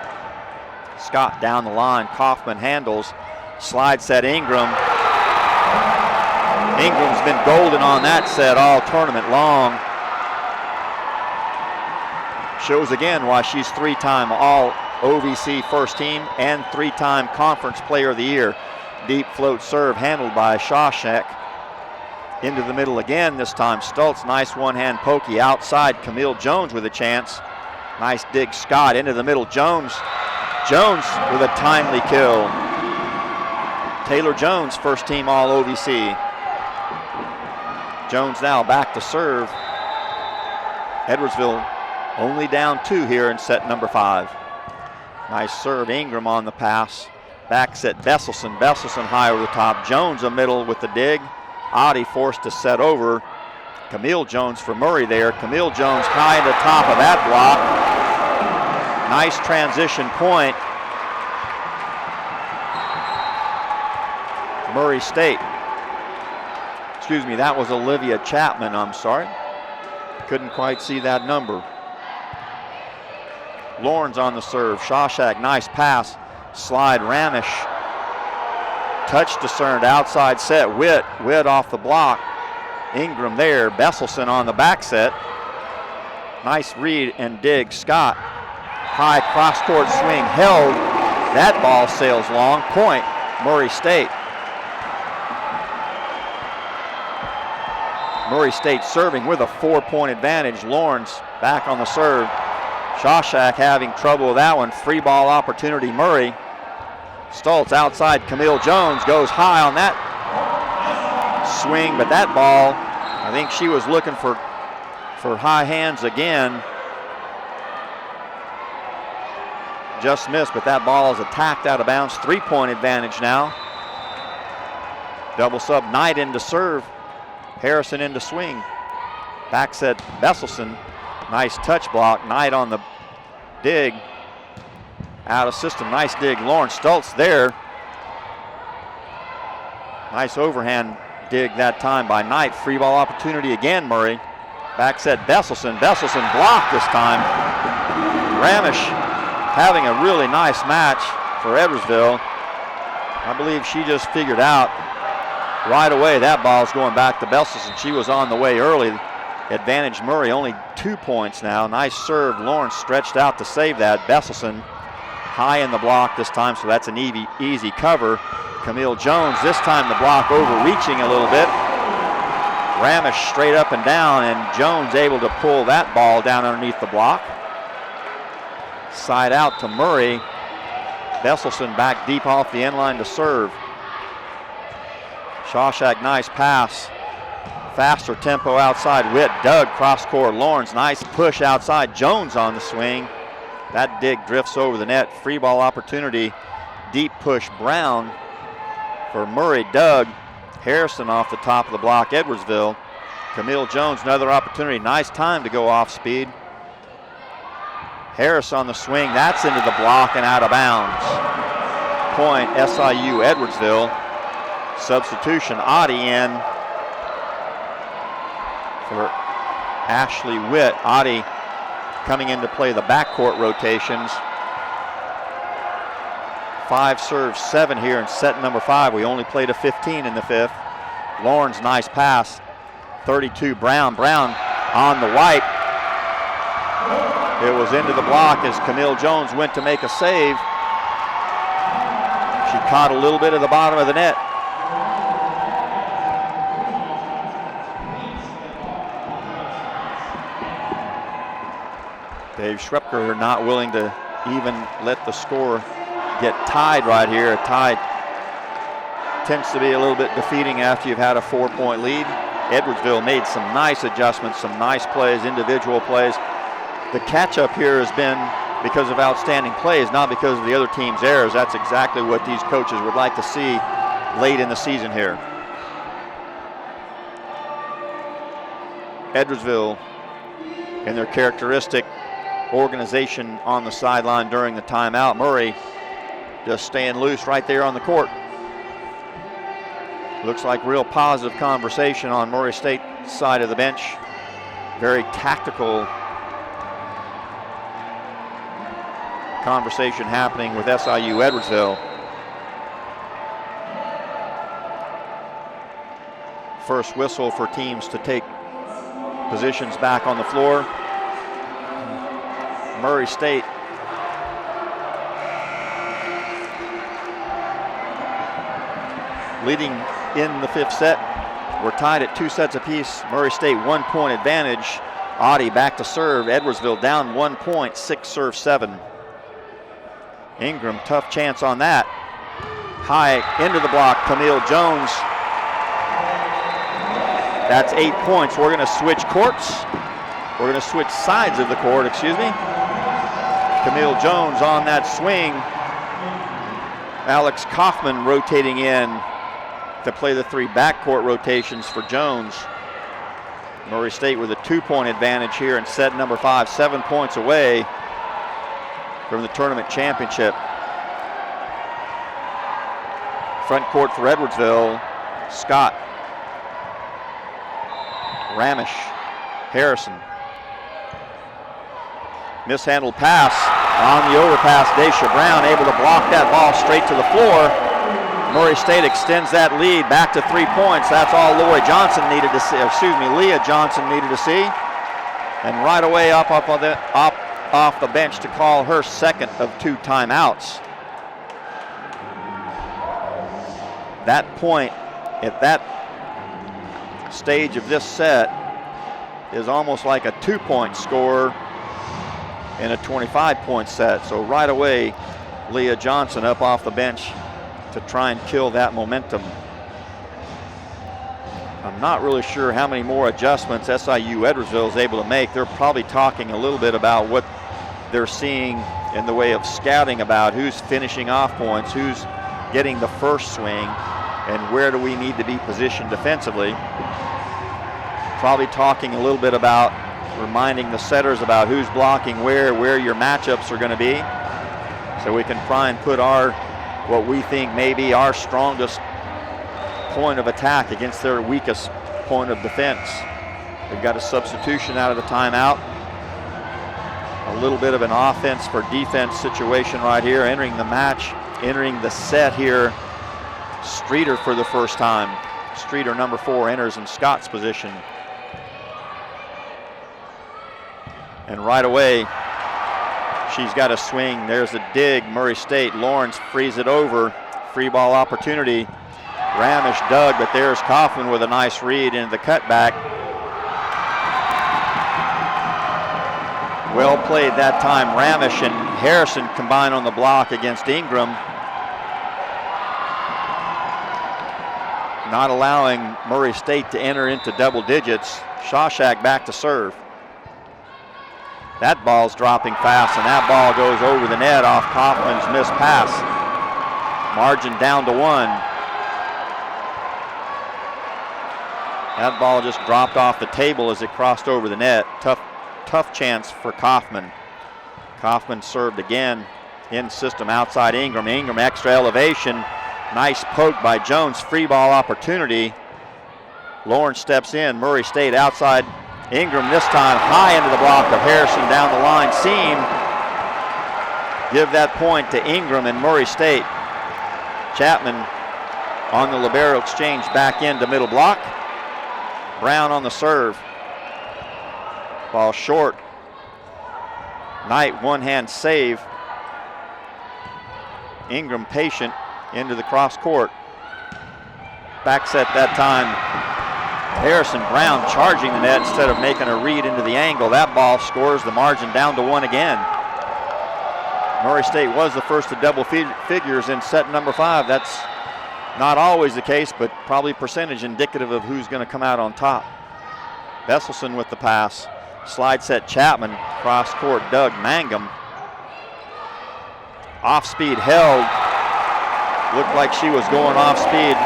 Scott down the line. Kaufman handles. Slide set Ingram. Ingram's been golden on that set all tournament long. Shows again why she's 3-time All OVC first team and 3-time Conference Player of the Year. Deep float serve handled by Shawshack. Into the middle again this time. Stoltz, nice one-hand pokey outside. Camille Jones with a chance. Nice dig Scott into the middle. Jones with a timely kill. Taylor Jones, first team All OVC. Jones now back to serve. Edwardsville only down 2 here in set number 5. Nice serve, Ingram on the pass. Back set Besselson. Besselson high over the top. Jones a middle with the dig. Oddie forced to set over. Camille Jones for Murray there. Camille Jones high at the top of that block. Nice transition point. Murray State. Excuse me, that was Olivia Chapman, I'm sorry. Couldn't quite see that number. Lawrence on the serve. Shawshack, nice pass. Slide Ramish. Touch discerned, outside set. Witt off the block. Ingram there. Besselson on the back set. Nice read and dig. Scott. High cross-court swing held. That ball sails long. Point, Murray State. Murray State serving with a 4-point advantage. Lawrence back on the serve. Shawshack having trouble with that one. Free ball opportunity, Murray. Stoltz outside. Camille Jones goes high on that swing, but that ball, I think she was looking for high hands again. Just missed, but that ball is attacked out of bounds. 3-point advantage now. Double sub, Knight into serve. Harrison into swing. Back set Besselson. Nice touch block. Knight on the dig. Out of system. Nice dig. Lawrence Stoltz there. Nice overhand dig that time by Knight. Free ball opportunity again, Murray. Back set Besselson. Besselson blocked this time. Ramish having a really nice match for Edwardsville. I believe she just figured out right away that ball's going back to Besselson. She was on the way early. Advantage Murray, only 2 points now. Nice serve. Lawrence stretched out to save that. Besselson high in the block this time, so that's an easy cover. Camille Jones, this time the block overreaching a little bit. Ramish straight up and down, and Jones able to pull that ball down underneath the block. Side out to Murray. Besselson back deep off the end line to serve. Shawshack, nice pass. Faster tempo outside. Witt dug cross court. Lawrence, nice push outside. Jones on the swing. That dig drifts over the net. Free ball opportunity. Deep push Brown for Murray. Dug. Harrison off the top of the block. Edwardsville. Camille Jones, another opportunity. Nice time to go off speed. Harris on the swing. That's into the block and out of bounds. Point SIU Edwardsville. Substitution, Oddie in for Ashley Witt. Oddie coming in to play the backcourt rotations. 5 serves, 7 here in set number 5. We only played a 15 in the 5th. Lawrence, nice pass. 32, Brown on the wipe. It was into the block as Camille Jones went to make a save. She caught a little bit of the bottom of the net. Dave Schrepker not willing to even let the score get tied right here. A tie tends to be a little bit defeating after you've had a 4-point lead. Edwardsville made some nice adjustments, some nice plays, individual plays. The catch-up here has been because of outstanding plays, not because of the other team's errors. That's exactly what these coaches would like to see late in the season here. Edwardsville, in their characteristic organization on the sideline during the timeout. Murray just staying loose right there on the court. Looks like real positive conversation on Murray State's side of the bench. Very tactical conversation happening with SIU Edwardsville. First whistle for teams to take positions back on the floor. Murray State leading in the 5th set. We're tied at 2 sets apiece. Murray State 1 point advantage. Audie back to serve. Edwardsville down 1 point, 6 serve 7. Ingram, tough chance on that. High into the block, Camille Jones. That's 8 points. We're gonna switch courts. We're gonna switch sides of the court, excuse me. Camille Jones on that swing. Alex Kaufman rotating in to play the 3 backcourt rotations for Jones. Murray State with a 2-point advantage here in set number 5, 7 points away from the tournament championship. Front court for Edwardsville, Scott, Ramish, Harrison. Mishandled pass on the overpass. Dasha Brown able to block that ball straight to the floor. Murray State extends that lead back to 3 points. That's all Leah Johnson needed to see. And right away up off the bench to call her second of 2 timeouts. That point at that stage of this set is almost like a 2-point score in a 25-point set. So right away, Leah Johnson up off the bench to try and kill that momentum. I'm not really sure how many more adjustments SIU Edwardsville is able to make. They're probably talking a little bit about what they're seeing in the way of scouting about who's finishing off points, who's getting the first swing, and where do we need to be positioned defensively. Probably talking a little bit about reminding the setters about who's blocking where your matchups are going to be, so we can try and put what we think may be our strongest point of attack against their weakest point of defense. They've got a substitution out of the timeout. A little bit of an offense for defense situation right here. Entering the match, entering the set here, Streeter for the first time. Streeter, number 4, enters in Scott's position. And right away, she's got a swing. There's a dig. Murray State. Lawrence frees it over. Free ball opportunity. Ramish dug, but there's Kaufman with a nice read into the cutback. Well played that time. Ramish and Harrison combine on the block against Ingram. Not allowing Murray State to enter into double digits. Shawshack back to serve. That ball's dropping fast, and that ball goes over the net off Kaufman's missed pass. Margin down to 1. That ball just dropped off the table as it crossed over the net. Tough chance for Kaufman. Kaufman served again in system outside Ingram. Ingram extra elevation. Nice poke by Jones. Free ball opportunity. Lawrence steps in. Murray State outside. Ingram this time high into the block of Harrison down the line seam. Give that point to Ingram and Murray State. Chapman on the libero exchange back into middle block. Brown on the serve. Ball short. Knight one-hand save. Ingram patient into the cross court. Back set that time. Harrison Brown charging the net instead of making a read into the angle. That ball scores the margin down to 1 again. Murray State was the first to double figures in set number 5. That's not always the case, but probably percentage indicative of who's going to come out on top. Besselson with the pass. Slide set Chapman. Cross court Doug Mangum. Off speed held. Looked like she was going off speed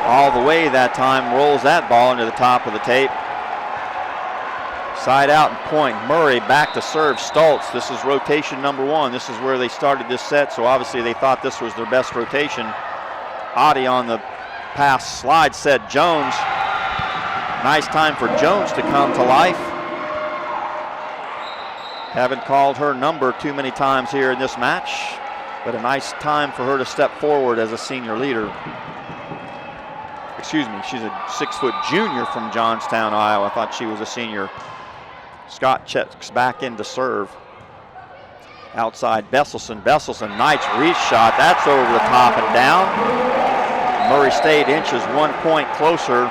all the way that time. Rolls that ball into the top of the tape. Side out and point. Murray back to serve Stoltz. This is rotation number 1. This is where they started this set, so obviously they thought this was their best rotation. Audie on the pass. Slide set Jones. Nice time for Jones to come to life. Haven't called her number too many times here in this match, but a nice time for her to step forward as a senior leader. Excuse me, she's a 6-foot junior from Johnstown, Iowa. I thought she was a senior. Scott checks back in to serve. Outside Besselson. Besselson, nice reach shot. That's over the top and down. Murray State inches 1 point closer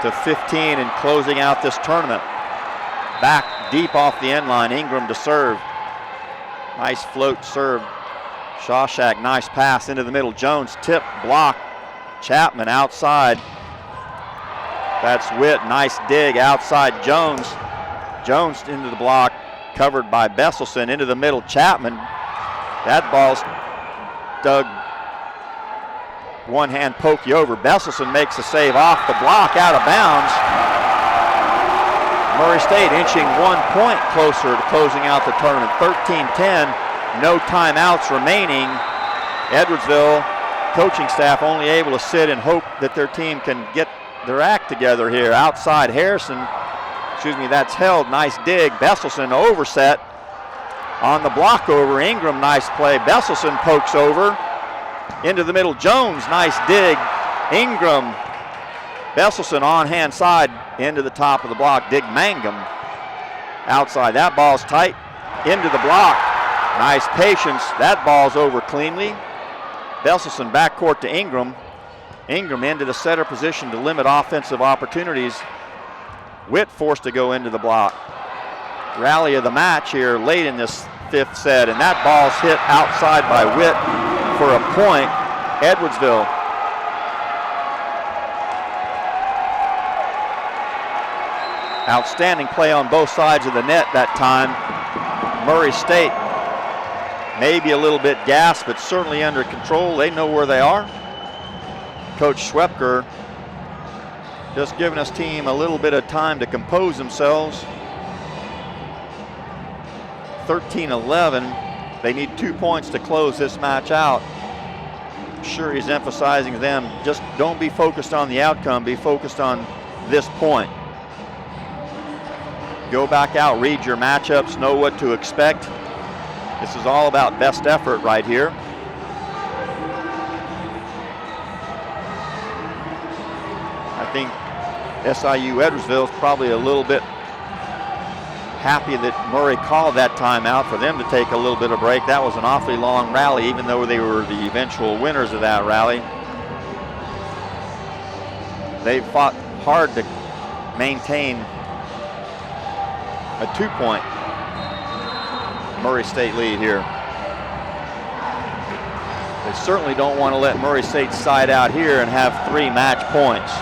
to 15 and closing out this tournament. Back deep off the end line, Ingram to serve. Nice float serve. Shawshack, nice pass into the middle. Jones, tip, block. Chapman outside. That's Witt, nice dig outside Jones. Jones into the block, covered by Besselson, into the middle, Chapman. That ball's dug one hand pokey over. Besselson makes a save off the block, out of bounds. Murray State inching 1 point closer to closing out the tournament. 13-10, no timeouts remaining. Edwardsville coaching staff only able to sit and hope that their team can get their act together here. Outside Harrison, that's held, nice dig. Besselson overset on the block over. Ingram, nice play. Besselson pokes over into the middle. Jones, nice dig. Ingram, Besselson on hand side into the top of the block. Dig Mangum outside. That ball's tight into the block. Nice patience. That ball's over cleanly. Besselson backcourt to Ingram. Ingram into the setter position to limit offensive opportunities. Witt forced to go into the block. Rally of the match here late in this 5th set, and that ball's hit outside by Witt for a point. Edwardsville. Outstanding play on both sides of the net that time. Murray State maybe a little bit gassed, but certainly under control. They know where they are. Coach Schwepker just giving his team a little bit of time to compose themselves. 13-11. They need 2 points to close this match out. I'm sure he's emphasizing to them, just don't be focused on the outcome, be focused on this point. Go back out, read your matchups, know what to expect. This is all about best effort right here. I think SIU Edwardsville is probably a little bit happy that Murray called that timeout for them to take a little bit of break. That was an awfully long rally, even though they were the eventual winners of that rally. They fought hard to maintain a 2-point Murray State lead here. They certainly don't want to let Murray State side out here and have 3 match points.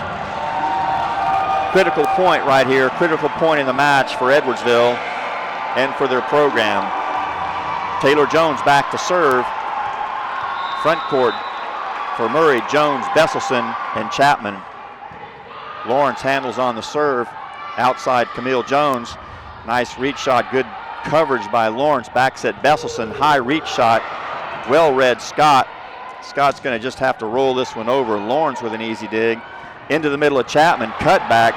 Critical point right here, critical point in the match for Edwardsville and for their program. Taylor Jones back to serve. Front court for Murray, Jones, Besselson, and Chapman. Lawrence handles on the serve. Outside Camille Jones. Nice reach shot, good coverage by Lawrence. Backs at Besselson, high reach shot. Well read Scott. Scott's gonna just have to roll this one over. Lawrence with an easy dig. Into the middle of Chapman, cut back.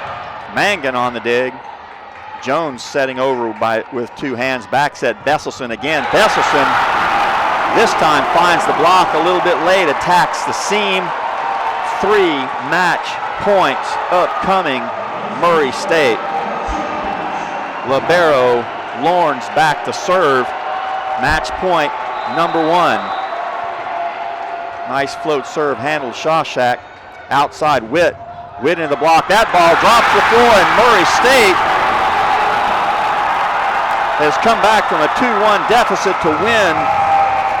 Mangan on the dig. Jones setting over with 2 hands. Backs at Besselson again. Besselson this time finds the block a little bit late, attacks the seam. 3 match points upcoming Murray State. Libero Lawrence back to serve. Match point number 1. Nice float serve handled Shawshack. Outside Witt. Witt into the block. That ball drops the floor, and Murray State has come back from a 2-1 deficit to win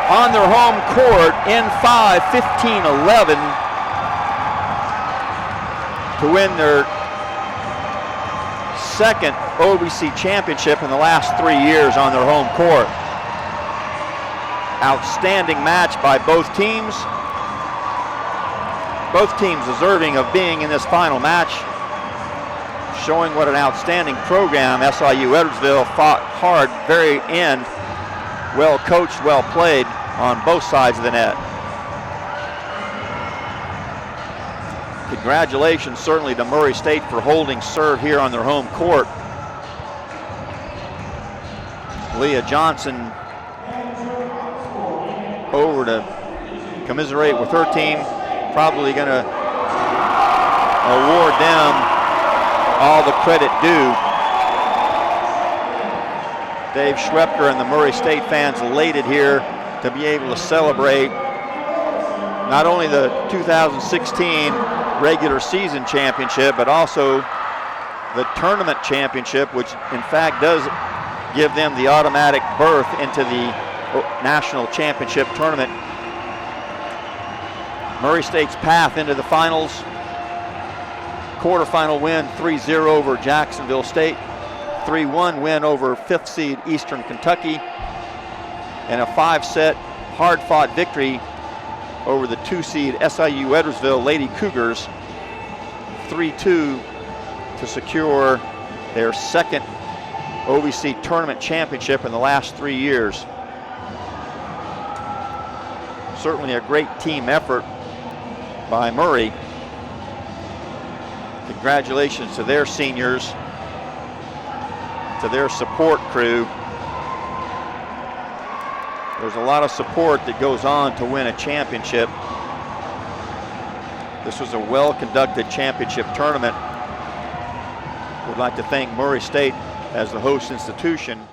on their home court in 5, 15-11 to win their 2nd OVC championship in the last 3 years on their home court. Outstanding match by both teams. Both teams deserving of being in this final match, showing what an outstanding program SIU Edwardsville fought hard, very end, well coached, well played on both sides of the net. Congratulations certainly to Murray State for holding serve here on their home court. Leah Johnson over to commiserate with her team. Probably going to award them all the credit due. Dave Schwepker and the Murray State fans elated here to be able to celebrate not only the 2016 regular season championship, but also the tournament championship, which in fact does give them the automatic berth into the national championship tournament. Murray State's path into the finals: quarterfinal win 3-0 over Jacksonville State, 3-1 win over 5th seed Eastern Kentucky, and a 5-set hard-fought victory over the 2 seed SIU Edwardsville Lady Cougars, 3-2 to secure their second OVC tournament championship in the last 3 years. Certainly a great team effort by Murray. Congratulations to their seniors, to their support crew. There's a lot of support that goes on to win a championship. This was a well-conducted championship tournament. We'd like to thank Murray State as the host institution.